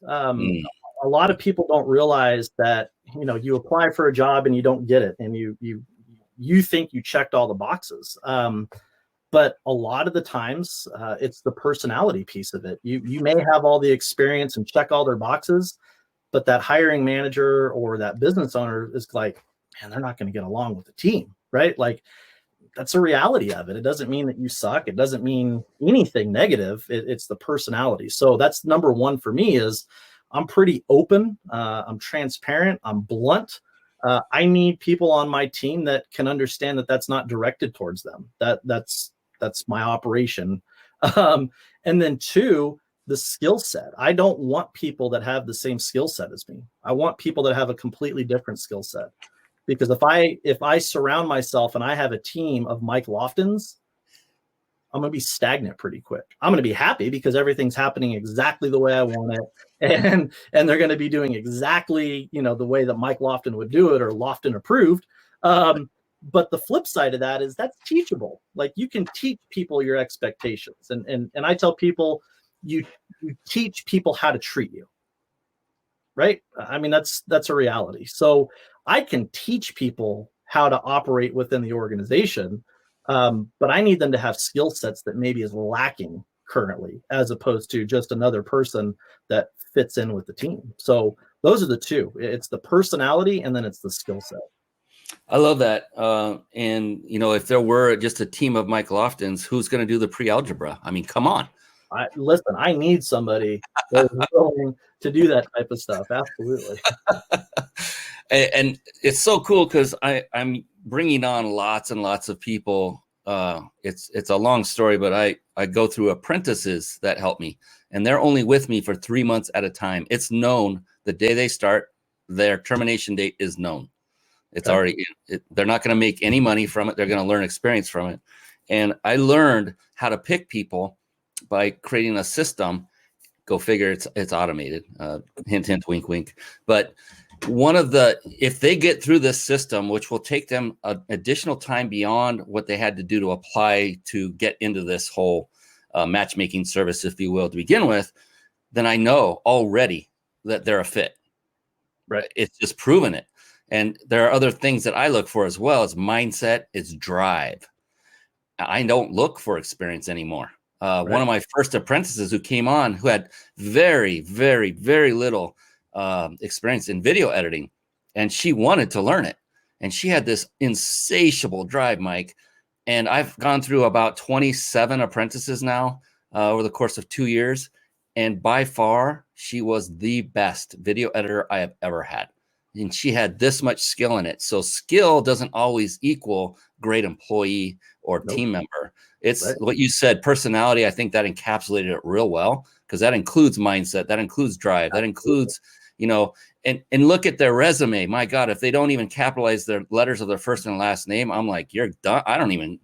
S3: A lot of people don't realize that, you apply for a job and you don't get it, and you think you checked all the boxes. But a lot of the times it's the personality piece of it. You may have all the experience and check all their boxes, but that hiring manager or that business owner is like, man, they're not going to get along with the team, right? Like, that's a reality of it. It doesn't mean that you suck. It doesn't mean anything negative. It's the personality. So that's number one for me is I'm pretty open. I'm transparent. I'm blunt. I need people on my team that can understand that that's not directed towards them. That's my operation. And then 2, the skill set. I don't want people that have the same skill set as me. I want people that have a completely different skill set. Because if I surround myself and I have a team of Mike Loftons, I'm going to be stagnant pretty quick. I'm going to be happy because everything's happening exactly the way I want it. And they're going to be doing exactly, the way that Mike Lofton would do it or Lofton approved. But the flip side of that is that's teachable. Like, you can teach people your expectations. And I tell people, you teach people how to treat you. Right? I mean, that's a reality. So I can teach people how to operate within the organization. But I need them to have skill sets that maybe is lacking currently, as opposed to just another person that fits in with the team. So those are the 2. It's the personality and then it's the skill set.
S1: I love that. And, if there were just a team of Mike Loftons, who's going to do the pre-algebra? I mean, come on.
S3: Listen, I need somebody that is willing to do that type of stuff. Absolutely.
S1: And it's so cool because I'm bringing on lots and lots of people. It's a long story, but I go through apprentices that help me, and they're only with me for 3 months at a time. It's known the day they start, their termination date is known. It's already, they're not going to make any money from it. They're going to learn experience from it. And I learned how to pick people by creating a system. Go figure, it's automated. Hint, hint, wink, wink. But if they get through this system, which will take them additional time beyond what they had to do to apply to get into this whole matchmaking service, if you will, to begin with, then I know already that they're a fit. Right? It's just proven it. And there are other things that I look for as well as mindset, it's drive. I don't look for experience anymore. One of my first apprentices who came on, who had very, very, very little experience in video editing, and she wanted to learn it. And she had this insatiable drive, Mike. And I've gone through about 27 apprentices now over the course of 2 years. And by far, she was the best video editor I have ever had. And she had this much skill in it. So skill doesn't always equal great employee or team member. It's what you said, personality. I think that encapsulated it real well, because that includes mindset, that includes drive, that includes, you know, and look at their resume. My God, if they don't even capitalize their letters of their first and last name, I'm like, you're done. I don't even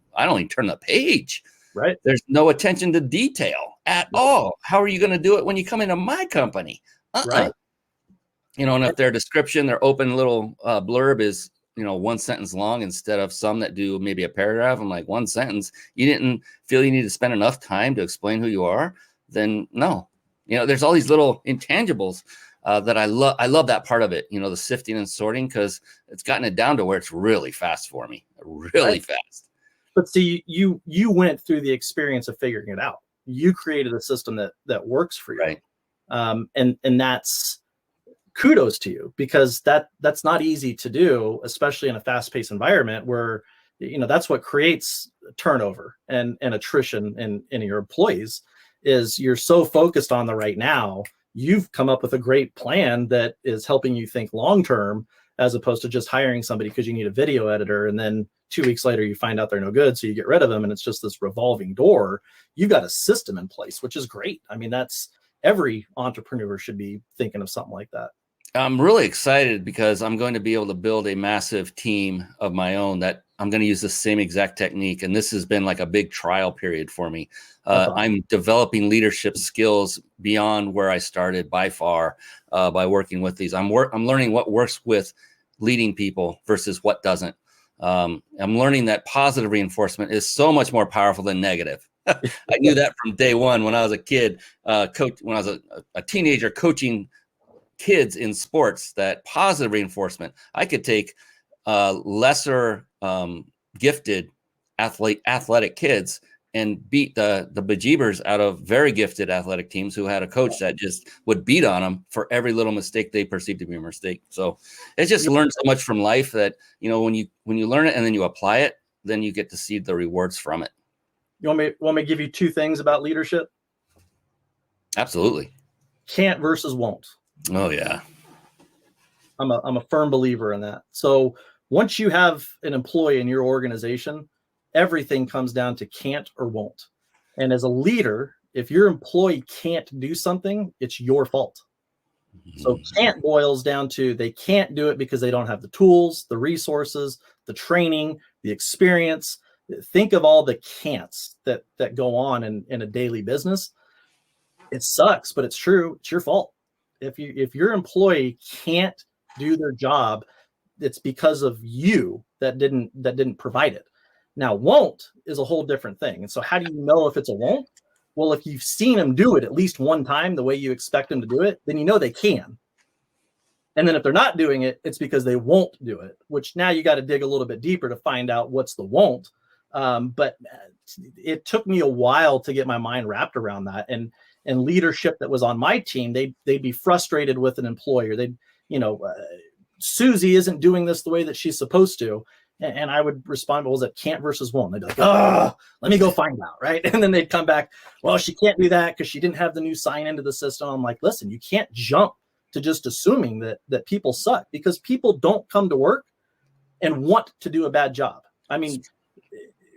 S1: turn the page.
S3: Right.
S1: There's no attention to detail at all. How are you going to do it when you come into my company?
S3: Right.
S1: You know, and if their description, their open little blurb is, you know, 1 sentence long instead of some that do maybe a paragraph. I'm like, 1 sentence. You didn't feel you need to spend enough time to explain who you are? Then no. You know, there's all these little intangibles that I love. I love that part of it. You know, the sifting and sorting, because it's gotten it down to where it's really fast for me, really fast.
S3: But see, you went through the experience of figuring it out. You created a system that works for you,
S1: right?
S3: And that's kudos to you, because that's not easy to do, especially in a fast-paced environment where, you know, that's what creates turnover and attrition in your employees. Is you're so focused on the right now. You've come up with a great plan that is helping you think long term, as opposed to just hiring somebody because you need a video editor, and then 2 weeks later you find out they're no good, so you get rid of them, and it's just this revolving door. You've got a system in place, which is great. I mean, that's every entrepreneur should be thinking of something like that.
S1: I'm really excited because I'm going to be able to build a massive team of my own that I'm going to use the same exact technique. And this has been like a big trial period for me. Awesome. I'm developing leadership skills beyond where I started by far by working with these. I'm learning what works with leading people versus what doesn't. I'm learning that positive reinforcement is so much more powerful than negative. I knew that from day one when I was a kid, when I was a teenager coaching kids in sports, that positive reinforcement. I could take lesser gifted athletic kids and beat the bejeebers out of very gifted athletic teams who had a coach that just would beat on them for every little mistake they perceived to be a mistake. So it's just learned so much from life that, you know, when you learn it and then you apply it, then you get to see the rewards from it.
S3: You want me to give you 2 things about leadership?
S1: Absolutely.
S3: Can't versus won't.
S1: Oh yeah.
S3: I'm a firm believer in that. So once you have an employee in your organization, everything comes down to can't or won't. And as a leader, if your employee can't do something, it's your fault. So can't boils down to they can't do it because they don't have the tools, the resources, the training, the experience. Think of all the can'ts that go on in a daily business. It sucks, but it's true. It's your fault. If your employee can't do their job, it's because of you that didn't provide it. Now, won't is a whole different thing. And so how do you know if it's a won't? Well, if you've seen them do it at least one time the way you expect them to do it, then you know they can. And then if they're not doing it, it's because they won't do it, which now you got to dig a little bit deeper to find out what's the won't. But it took me a while to get my mind wrapped around that. And leadership that was on my team, they'd be frustrated with an employer. Susie isn't doing this the way that she's supposed to. And I would respond, well, is it can't versus won't? They'd be like, oh, let me go find out, right? And then they'd come back, well, she can't do that because she didn't have the new sign into the system. I'm like, listen, you can't jump to just assuming that people suck, because people don't come to work and want to do a bad job. I mean,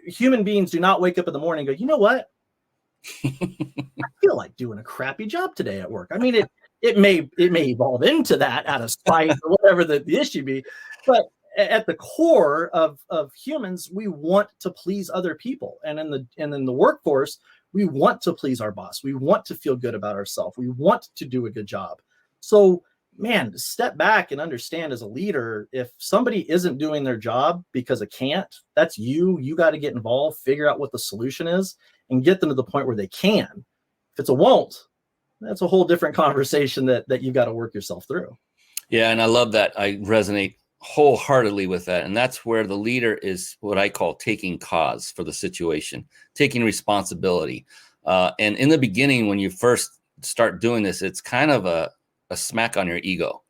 S3: human beings do not wake up in the morning and go, you know what? I feel like doing a crappy job today at work. I mean, it may evolve into that out of spite or whatever the issue be, but at the core of humans, we want to please other people. And in the workforce, we want to please our boss. We want to feel good about ourselves. We want to do a good job. So, man, step back and understand as a leader, if somebody isn't doing their job because it can't, that's you. You got to get involved, figure out what the solution is, and get them to the point where they can. If it's a won't, that's a whole different conversation that you've got to work yourself through.
S1: Yeah, and I love that. I resonate wholeheartedly with that. And that's where the leader is what I call taking cause for the situation, taking responsibility. And in the beginning, when you first start doing this, it's kind of a smack on your ego,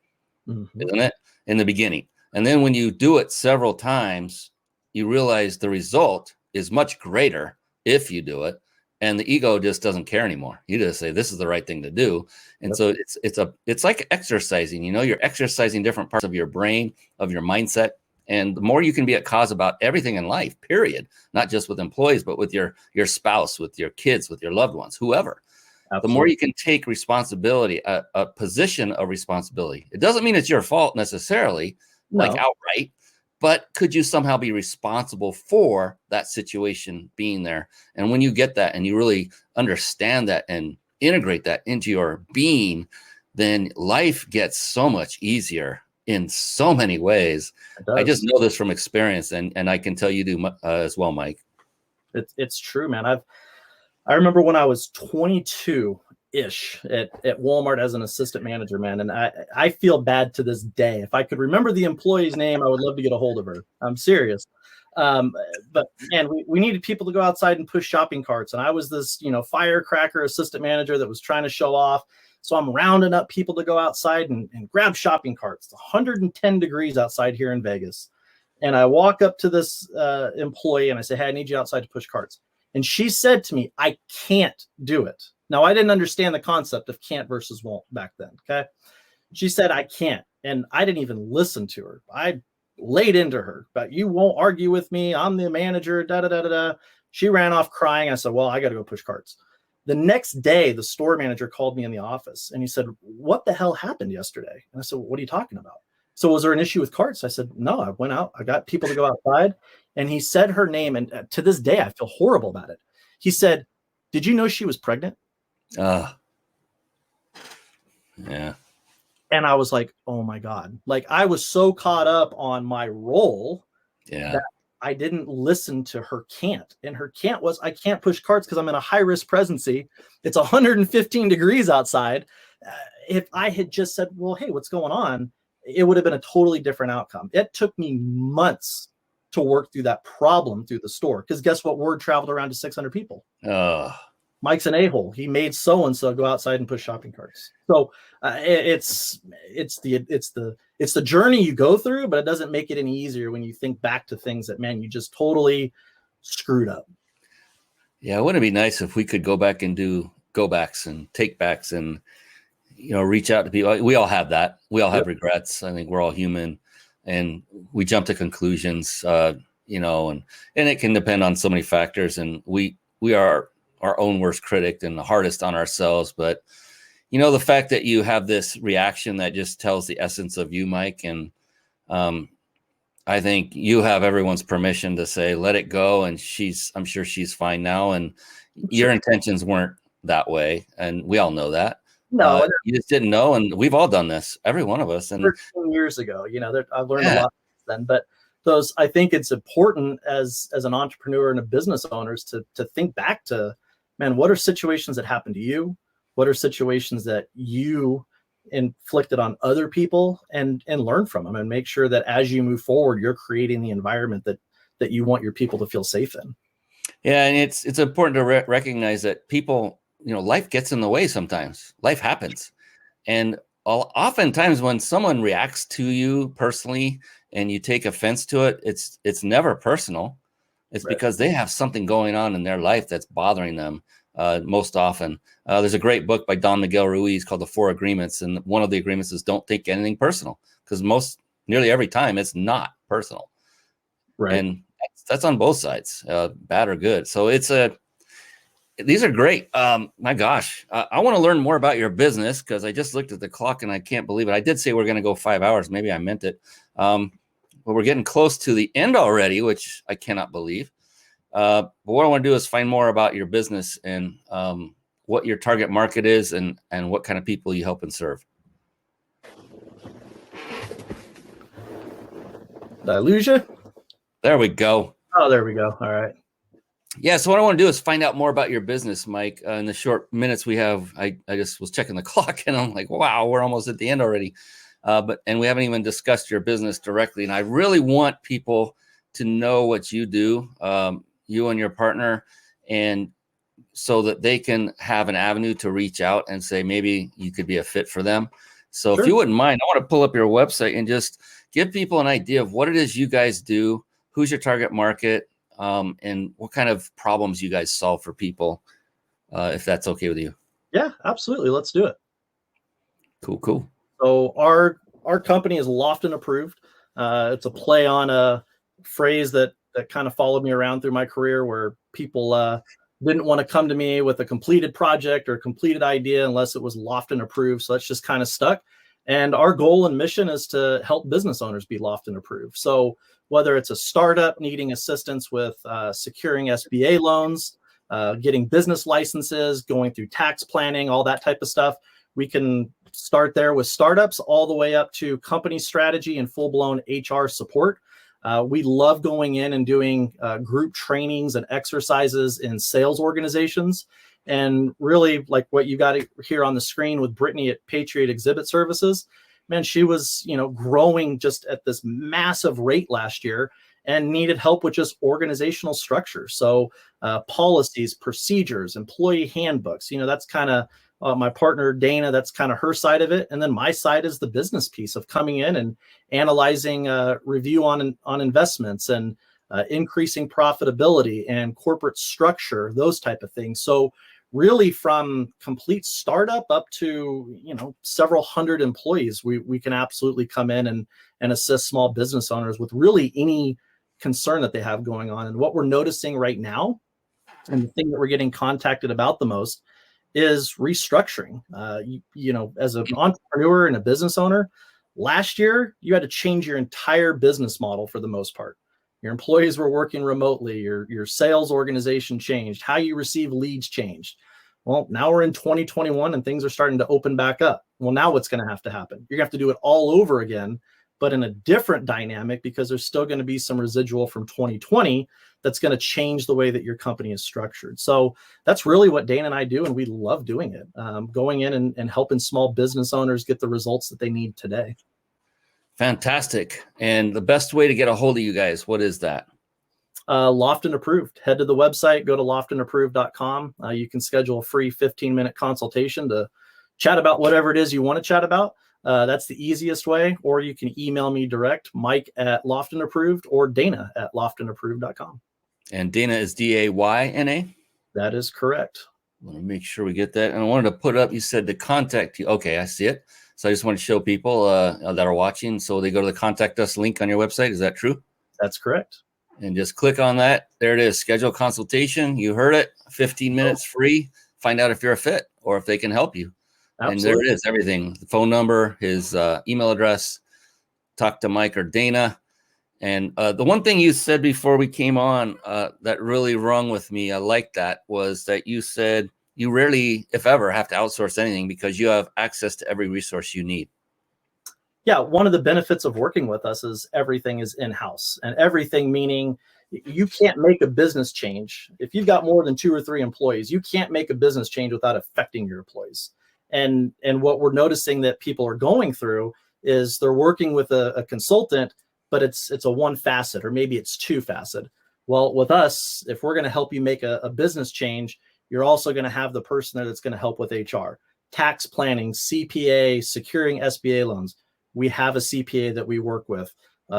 S1: isn't it? In the beginning. And then when you do it several times, you realize the result is much greater if you do it. And the ego just doesn't care anymore. You just say, this is the right thing to do. And so it's like exercising, you're exercising different parts of your brain, of your mindset. And the more you can be at cause about everything in life, period, not just with employees, but with your spouse, with your kids, with your loved ones, whoever, the more you can take responsibility, a position of responsibility. It doesn't mean it's your fault necessarily, like outright. But could you somehow be responsible for that situation being there? And when you get that and you really understand that and integrate that into your being, then life gets so much easier in so many ways. I just know this from experience, and I can tell you do as well, Mike.
S3: It's true, man. I remember when I was 22-ish at Walmart as an assistant manager, man. And I feel bad to this day. If I could remember the employee's name, I would love to get a hold of her. I'm serious. But man, we needed people to go outside and push shopping carts. And I was this, firecracker assistant manager that was trying to show off. So I'm rounding up people to go outside and grab shopping carts. It's 110 degrees outside here in Vegas. And I walk up to this employee and I say, hey, I need you outside to push carts. And she said to me, I can't do it. Now, I didn't understand the concept of can't versus won't back then. Okay. She said, I can't. And I didn't even listen to her. I laid into her, but you won't argue with me. I'm the manager. Da, da, da, da, da. She ran off crying. I said, well, I got to go push carts. The next day, the store manager called me in the office and he said, what the hell happened yesterday? And I said, what are you talking about? So was there an issue with carts? I said, no, I went out. I got people to go outside. And he said her name. And to this day, I feel horrible about it. He said, did you know she was pregnant?
S1: Yeah.
S3: And I was like, oh my God. Like I was so caught up on my role that I didn't listen to her can't. And her can't was, I can't push carts because I'm in a high risk presidency. It's 115 degrees outside. If I had just said, well, hey, what's going on? It would have been a totally different outcome. It took me months to work through that problem through the store. Because guess what? Word traveled around to 600 people. Mike's an a-hole. He made so-and-so go outside and push shopping carts. So it's the journey you go through, but it doesn't make it any easier when you think back to things that, man, you just totally screwed up.
S1: Yeah, wouldn't it be nice if we could go back and do go backs and take backs and, reach out to people. We all have that. We all have regrets. I think we're all human and we jump to conclusions, and it can depend on so many factors. And we are our own worst critic and the hardest on ourselves. But, the fact that you have this reaction that just tells the essence of you, Mike. And I think you have everyone's permission to say, let it go. And I'm sure she's fine now. And your intentions weren't that way. And we all know that.
S3: No,
S1: you just didn't know. And we've all done this, every one of us. And
S3: 13 years ago, I've learned a lot then, but I think it's important as an entrepreneur and a business owners to think back to, man, what are situations that happened to you? What are situations that you inflicted on other people and learn from them and make sure that as you move forward, you're creating the environment that you want your people to feel safe in.
S1: Yeah. And it's important to recognize that people, life gets in the way sometimes. Life happens. And oftentimes when someone reacts to you personally and you take offense to it, it's never personal. It's because they have something going on in their life that's bothering them most often. There's a great book by Don Miguel Ruiz called The Four Agreements. And one of the agreements is don't think anything personal because nearly every time it's not personal. Right. And that's on both sides, bad or good. So these are great. My gosh, I want to learn more about your business because I just looked at the clock and I can't believe it. I did say we're going to go 5 hours. Maybe I meant it. But we're getting close to the end already, which I cannot believe. But what I want to do is find more about your business and what your target market is and what kind of people you help and serve.
S3: Did I lose you?
S1: There we go.
S3: Oh, there we go. All right.
S1: Yeah. So what I want to do is find out more about your business, Mike. In the short minutes we have, I just was checking the clock and I'm like, wow, we're almost at the end already. and we haven't even discussed your business directly. And I really want people to know what you do, you and your partner, and so that they can have an avenue to reach out and say, maybe you could be a fit for them. So
S3: Sure.
S1: if you wouldn't mind, I want to pull up your website and just give people an idea of what it is you guys do, who's your target market, and what kind of problems you guys solve for people, if that's okay with you.
S3: Yeah, absolutely. Let's do it.
S1: Cool.
S3: So our company is Lofton approved. It's a play on a phrase that kind of followed me around through my career, where people didn't want to come to me with a completed project or a completed idea unless it was Lofton approved. So that's just kind of stuck. And our goal and mission is to help business owners be Lofton approved. So whether it's a startup needing assistance with securing SBA loans, getting business licenses, going through tax planning, all that type of stuff, we can start there with startups all the way up to company strategy and full-blown HR support. We love going in and doing group trainings and exercises in sales organizations. And really, like what you got here on the screen with Brittany at Patriot Exhibit Services, man, she was, growing just at this massive rate last year and needed help with just organizational structure. So policies, procedures, employee handbooks, that's kind of my partner, Dana, that's kind of her side of it. And then my side is the business piece of coming in and analyzing review on investments and increasing profitability and corporate structure, those type of things. So really from complete startup up to, several hundred employees, we can absolutely come in and assist small business owners with really any concern that they have going on. And what we're noticing right now, and the thing that we're getting contacted about the most, is restructuring. As an entrepreneur and a business owner, last year, you had to change your entire business model for the most part. Your employees were working remotely, your sales organization changed, how you receive leads changed. Well, now we're in 2021 and things are starting to open back up. Well, now what's going to happen? You're going to have to do it all over again, but in a different dynamic, because there's still going to be some residual from 2020 that's going to change the way that your company is structured. So that's really what Dana and I do, and we love doing it, going in and helping small business owners get the results that they need today.
S1: Fantastic. And the best way to get a hold of you guys, what is that?
S3: Lofton approved. Head to the website, go to loftonapproved.com. You can schedule a free 15-minute consultation to chat about whatever it is you want to chat about. That's the easiest way. Or you can email me direct, Mike at Lofton Approved, or Dana at loftonapproved.com.
S1: And Dana is D-A-Y-N-A?
S3: That is correct.
S1: Let me make sure we get that. And I wanted to put up, you said to contact you. Okay, I see it. So I just want to show people that are watching, so they go to the contact us link on your website. Is that true?
S3: That's correct.
S1: And just click on that. There it is. Schedule a consultation. You heard it. 15 minutes free. Find out if you're a fit or if they can help you. Absolutely. And there it is. Everything. The phone number, his email address. Talk to Mike or Dana. And the one thing you said before we came on that really rung with me, I like that, was that you said you rarely, if ever, have to outsource anything because you have access to every resource you need.
S3: Yeah, one of the benefits of working with us is everything is in-house, and everything meaning you can't make a business change. If you've got more than 2 or 3 employees, you can't make a business change without affecting your employees. And what we're noticing that people are going through is they're working with a consultant, but it's a one facet, or maybe it's 2 facet. Well, with us, if we're going to help you make a business change, you're also going to have the person there that's going to help with HR, tax planning, CPA, securing SBA loans. We have a CPA that we work with,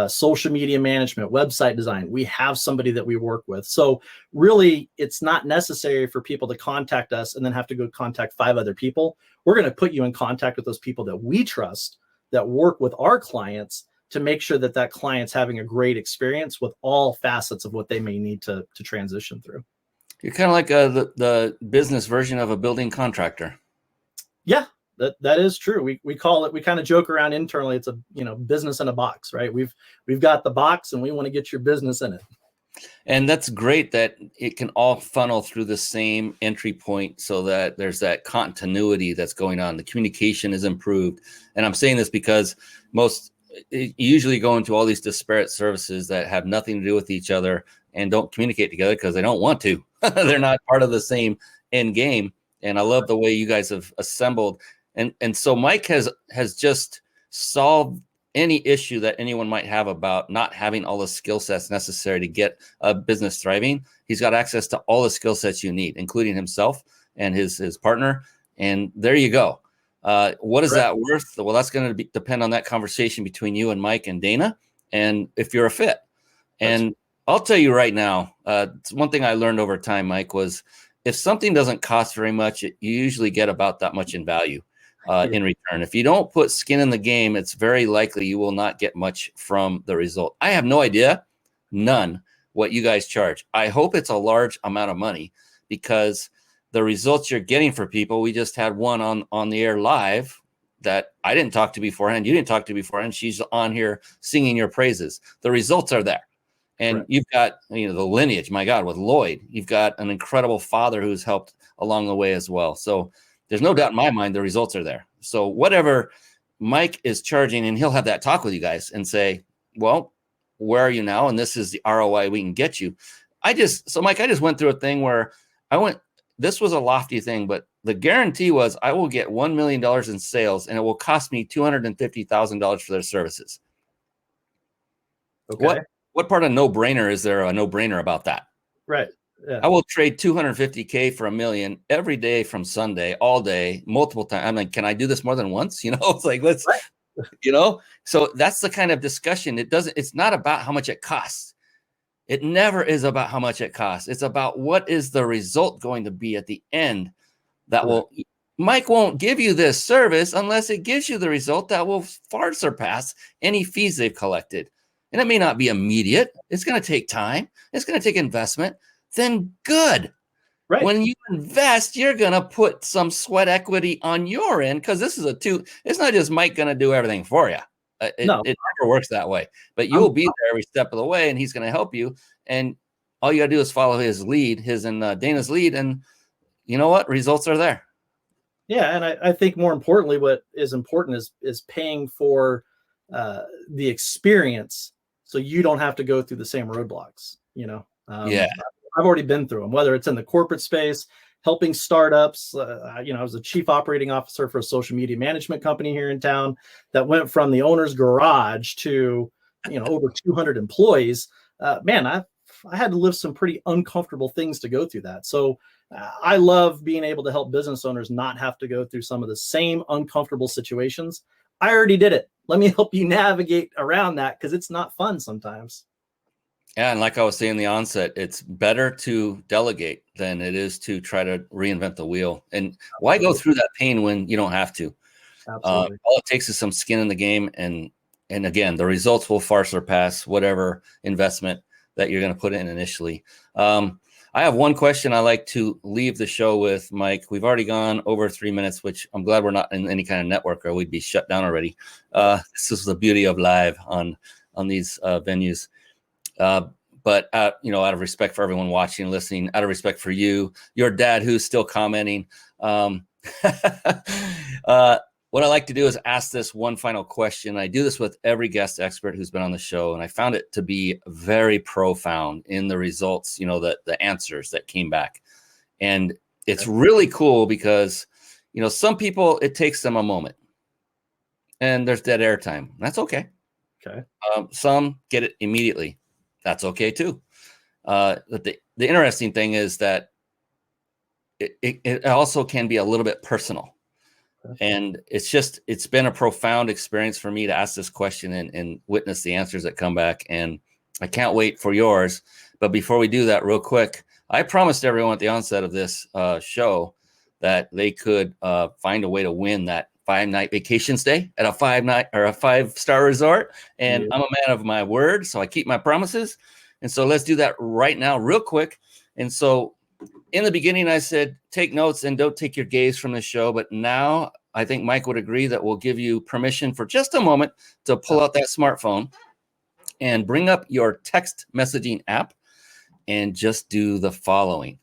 S3: social media management, website design. We have somebody that we work with. So really, it's not necessary for people to contact us and then have to go contact 5 other people. We're going to put you in contact with those people that we trust, that work with our clients, to make sure that client's having a great experience with all facets of what they may need to transition through.
S1: You're kind of like the business version of a building contractor.
S3: Yeah. That is true. We call it, we kind of joke around internally, it's a business in a box, right? We've got the box and we want to get your business in it.
S1: And that's great that it can all funnel through the same entry point, so that there's that continuity that's going on. The communication is improved. And I'm saying this because you usually go into all these disparate services that have nothing to do with each other and don't communicate together because they don't want to. They're not part of the same end game. And I love the way you guys have assembled. And so Mike has just solve any issue that anyone might have about not having all the skill sets necessary to get a business thriving. He's got access to all the skill sets you need, including himself and his partner. And there you go. What is that worth? Well, that's going to depend on that conversation between you and Mike and Dana, and if you're a fit. And I'll tell you right now, one thing I learned over time, Mike, was if something doesn't cost very much, you usually get about that much in value in return. If you don't put skin in the game, it's very likely you will not get much from the result. I have no idea, none, what you guys charge. I hope it's a large amount of money, because the results you're getting for people, we just had one on the air live that I didn't talk to beforehand. You didn't talk to beforehand. She's on here singing your praises. The results are there. And you've got, the lineage, my God, with Lloyd. You've got an incredible father who's helped along the way as well. So there's no doubt in my mind the results are there. So whatever Mike is charging, and he'll have that talk with you guys and say, well, where are you now? And this is the ROI we can get you. Mike, I just went through a thing where this was a lofty thing, but the guarantee was I will get $1 million in sales, and it will cost me $250,000 for their services.
S3: Okay.
S1: What part of no-brainer is there a no-brainer about that?
S3: Right. Yeah.
S1: I will trade $250K for $1 million every day from Sunday, all day, multiple times. I'm like, can I do this more than once? It's like, let's, so that's the kind of discussion. It's not about how much it costs. It never is about how much it costs. It's about what is the result going to be at the end that Mike won't give you this service unless it gives you the result that will far surpass any fees they've collected. And it may not be immediate. It's going to take time. It's going to take investment. Then good. Right. When you invest, you're going to put some sweat equity on your end, because this is it's not just Mike going to do everything for you. It never works that way. But you'll be there every step of the way, and he's going to help you. And all you got to do is follow his lead, his and Dana's lead. And you know what? Results are there.
S3: Yeah. And I think more importantly, what is important is paying for the experience, so you don't have to go through the same roadblocks, I've already been through them, whether it's in the corporate space, helping startups. I was a chief operating officer for a social media management company here in town that went from the owner's garage to, over 200 employees. I had to live some pretty uncomfortable things to go through that. So I love being able to help business owners not have to go through some of the same uncomfortable situations. I already did it. Let me help you navigate around that, because it's not fun sometimes.
S1: Yeah, and like I was saying in the onset, it's better to delegate than it is to try to reinvent the wheel. And why go through that pain when you don't have to? Absolutely. All it takes is some skin in the game, and again, the results will far surpass whatever investment that you're going to put in initially. I have one question I like to leave the show with, Mike. We've already gone over 3 minutes, which I'm glad we're not in any kind of network, or we'd be shut down already. This is the beauty of live on these venues. But out of respect for everyone watching and listening, out of respect for you, your dad who's still commenting, what I like to do is ask this one final question. I do this with every guest expert who's been on the show, and I found it to be very profound in the results, the answers that came back. And it's really cool because, some people, it takes them a moment and there's dead air time. That's okay.
S3: Okay.
S1: Some get it immediately. That's okay too. But the interesting thing is that it also can be a little bit personal. And it's been a profound experience for me to ask this question and witness the answers that come back. And I can't wait for yours. But before we do that, real quick, I promised everyone at the onset of this show that they could find a way to win that 5-night vacation stay at a 5-star resort. And I'm a man of my word, so I keep my promises. And so let's do that right now, real quick. And so in the beginning, I said, take notes and don't take your gaze from the show. But now I think Mike would agree that we'll give you permission for just a moment to pull out that smartphone and bring up your text messaging app and just do the following.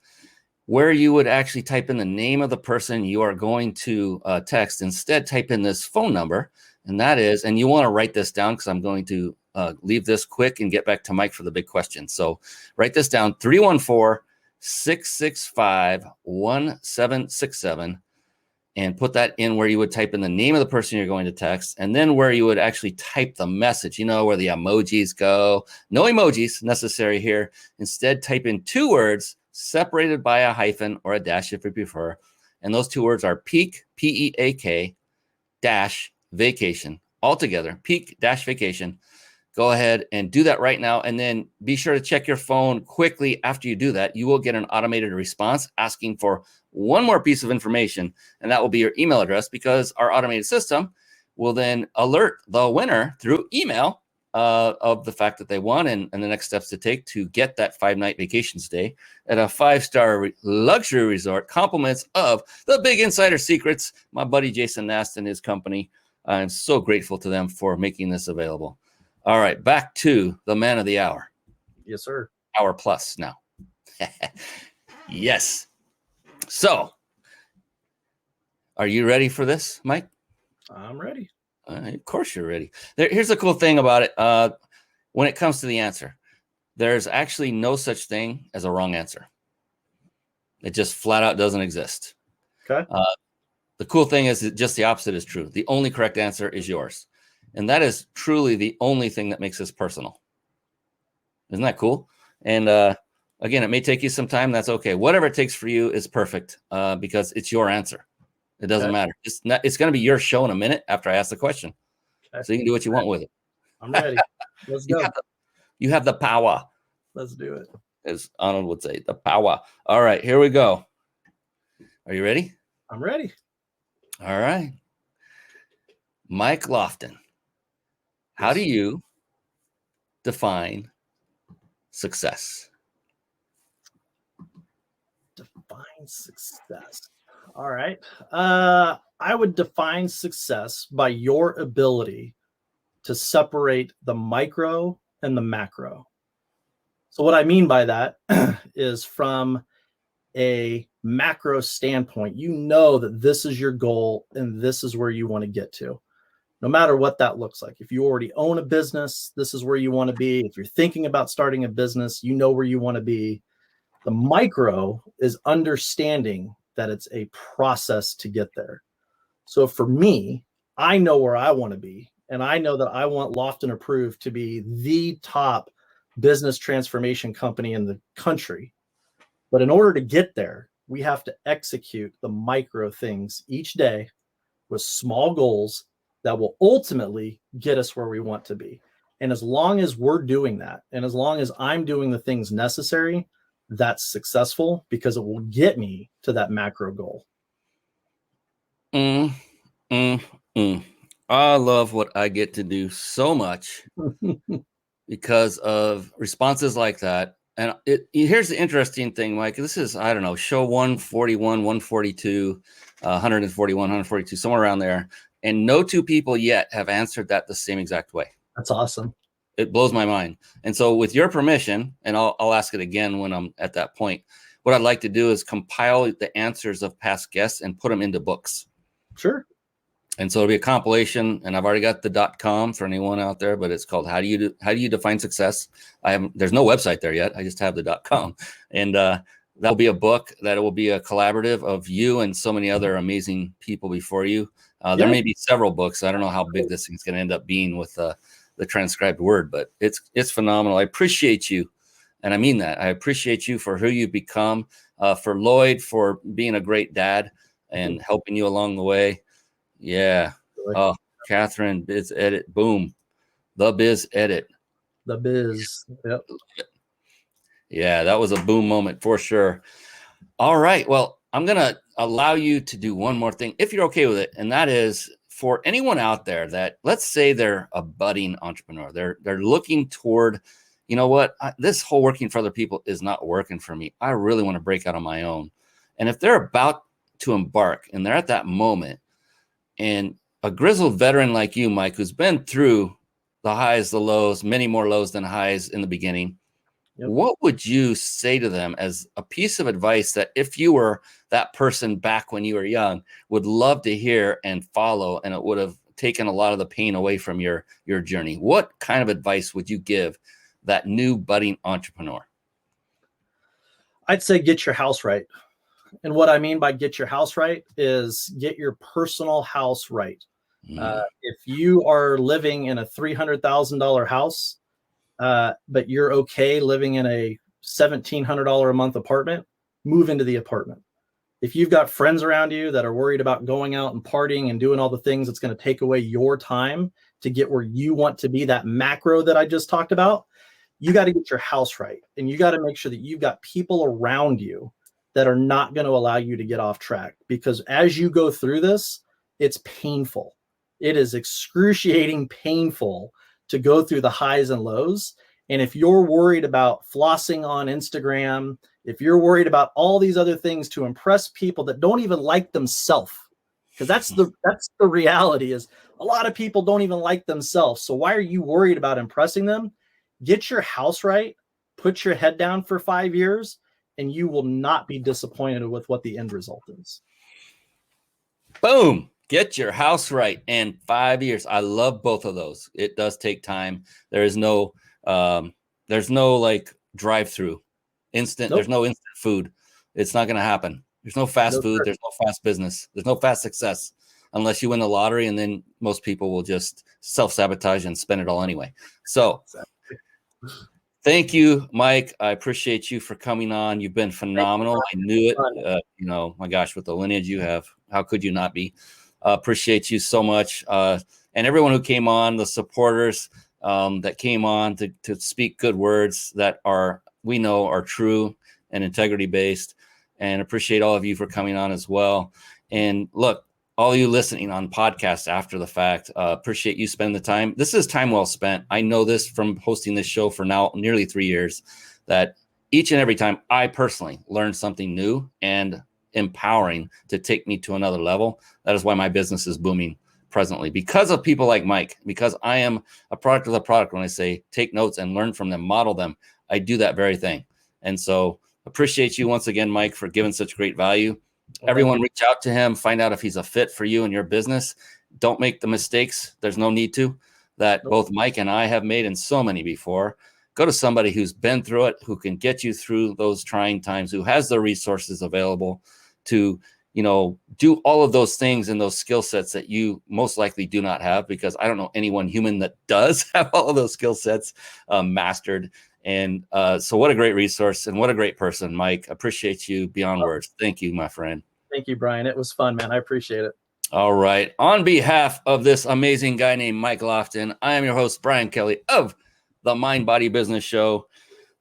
S1: Where you would actually type in the name of the person you are going to text, instead type in this phone number. And that is, and you want to write this down because I'm going to leave this quick and get back to Mike for the big question. So write this down, 314-665-1767. and put that in where you would type in the name of the person you're going to text, and then where you would actually type the message, where the emojis go. No emojis necessary here. Instead, type in 2 words separated by a hyphen or a dash if you prefer. And those 2 words are peak, P-E-A-K, dash vacation. All together, peak dash vacation. Go ahead and do that right now. And then be sure to check your phone quickly after you do that. You will get an automated response asking for one more piece of information, and that will be your email address, because our automated system will then alert the winner through email of the fact that they won and the next steps to take to get that 5-night vacation stay at a 5-star luxury resort. Compliments of the Big Insider Secrets, my buddy Jason Nast and his company. I'm so grateful to them for making this available. All right, back to the man of the hour.
S3: Yes, sir.
S1: Hour plus now. Yes. So, are you ready for this, Mike?
S3: I'm ready.
S1: Of course you're ready. Here's the cool thing about it. When it comes to the answer, there's actually no such thing as a wrong answer. It just flat out doesn't exist.
S3: Okay.
S1: The cool thing is that just the opposite is true. The only correct answer is yours. And that is truly the only thing that makes this personal. Isn't that cool? And again, it may take you some time. That's okay. Whatever it takes for you is perfect because it's your answer. It doesn't matter. It's going to be your show in a minute after I ask the question. Okay. So you can do what you want with it.
S3: I'm ready. Let's go.
S1: You have the power.
S3: Let's do it.
S1: As Arnold would say, the power. All right, here we go. Are you ready?
S3: I'm ready.
S1: All right. Mike Lofton, how do you define success?
S3: Define success. All right. I would define success by your ability to separate the micro and the macro. So what I mean by that is from a macro standpoint, you know that this is your goal and this is where you want to get to, no matter what that looks like. If you already own a business, this is where you want to be. If you're thinking about starting a business, you know where you want to be. The micro is understanding that it's a process to get there. So for me, I know where I want to be, and I know that I want Lofton Approved to be the top business transformation company in the country. But in order to get there, we have to execute the micro things each day with small goals that will ultimately get us where we want to be. And as long as we're doing that, and as long as I'm doing the things necessary, that's successful because it will get me to that macro goal.
S1: I love what I get to do so much because of responses like that. And here's the interesting thing, Mike. This is, I don't know, show 141, 142, 141, 142, somewhere around there. And no 2 people yet have answered that the same exact way.
S3: That's awesome.
S1: It blows my mind. And so with your permission, and I'll ask it again when I'm at that point, what I'd like to do is compile the answers of past guests and put them into books.
S3: Sure.
S1: And so it'll be a compilation, and I've already got the .com for anyone out there, but it's called How Do You Define Success? There's no website there yet. I just have the .com. And that'll be a book that will be a collaborative of you and so many other amazing people before you. There may be several books. I don't know how big this thing's going to end up being with the transcribed word, but it's phenomenal. I appreciate you. And I mean that. I appreciate you for who you've become, for Lloyd, for being a great dad and helping you along the way. Yeah. Oh, Catherine, Biz Edit. Boom. The Biz Edit.
S3: The Biz. Yep.
S1: Yeah, that was a boom moment for sure. All right. Well, I'm going to allow you to do one more thing, if you're okay with it. And that is for anyone out there that, let's say they're a budding entrepreneur. They're looking toward, you know what, this whole working for other people is not working for me. I really want to break out on my own. And if they're about to embark and they're at that moment, and a grizzled veteran like you, Mike, who's been through the highs, the lows, many more lows than highs in the beginning, what would you say to them as a piece of advice that if you were that person back when you were young, would love to hear and follow, and it would have taken a lot of the pain away from your journey? What kind of advice would you give that new budding entrepreneur?
S3: I'd say get your house right. And what I mean by get your house right is get your personal house right. If you are living in a $300,000 house, but you're okay living in a $1,700 a month apartment, move into the apartment. If you've got friends around you that are worried about going out and partying and doing all the things that's going to take away your time to get where you want to be, that macro that I just talked about, you got to get your house right. And you got to make sure that you've got people around you that are not going to allow you to get off track. Because as you go through this, it's painful. It is excruciating painful to go through the highs and lows. And if you're worried about flossing on Instagram, if you're worried about all these other things to impress people that don't even like themselves, because that's the reality, is a lot of people don't even like themselves. So why are you worried about impressing them? Get your house right, put your head down for 5 years, and you will not be disappointed with what the end result is.
S1: Boom. Get your house right in 5 years. I love both of those. It does take time. There's no like drive-through instant. Nope. There's no instant food. It's not going to happen. There's no fast food. There's no fast business. There's no fast success unless you win the lottery, and then most people will just self-sabotage and spend it all anyway. So thank you, Mike. I appreciate you for coming on. You've been phenomenal. I knew it. My gosh, with the lineage you have, how could you not be? Appreciate you so much. And everyone who came on, the supporters that came on to speak good words that we know are true and integrity based, and appreciate all of you for coming on as well. And look, all you listening on podcasts after the fact, appreciate you spending the time. This is time well spent. I know this from hosting this show for now nearly 3 years, that each and every time I personally learn something new and empowering to take me to another level. That is why my business is booming presently, because of people like Mike, because I am a product of the product. When I say take notes and learn from them, model them, I do that very thing. And so appreciate you once again, Mike, for giving such great value. Everyone reach out to him, find out if he's a fit for you and your business. Don't make the mistakes. There's no need to, that both Mike and I have made, and so many before. Go to somebody who's been through it, who can get you through those trying times, who has the resources available to, do all of those things and those skill sets that you most likely do not have, because I don't know anyone human that does have all of those skill sets mastered. And so what a great resource and what a great person, Mike. Appreciate you beyond words. Thank you, my friend.
S3: Thank you, Brian. It was fun, man. I appreciate it.
S1: All right. On behalf of this amazing guy named Mike Lofton, I am your host, Brian Kelly of the Mind Body Business Show.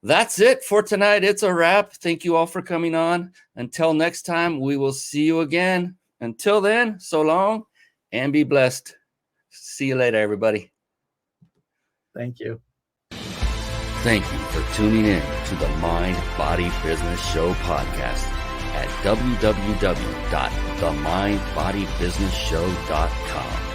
S1: That's it for tonight. It's a wrap. Thank you all for coming on. Until next time, we will see you again. Until then, so long and be blessed. See you later, everybody.
S3: Thank you.
S1: Thank you for tuning in to the Mind Body Business Show podcast at www.themindbodybusinessshow.com.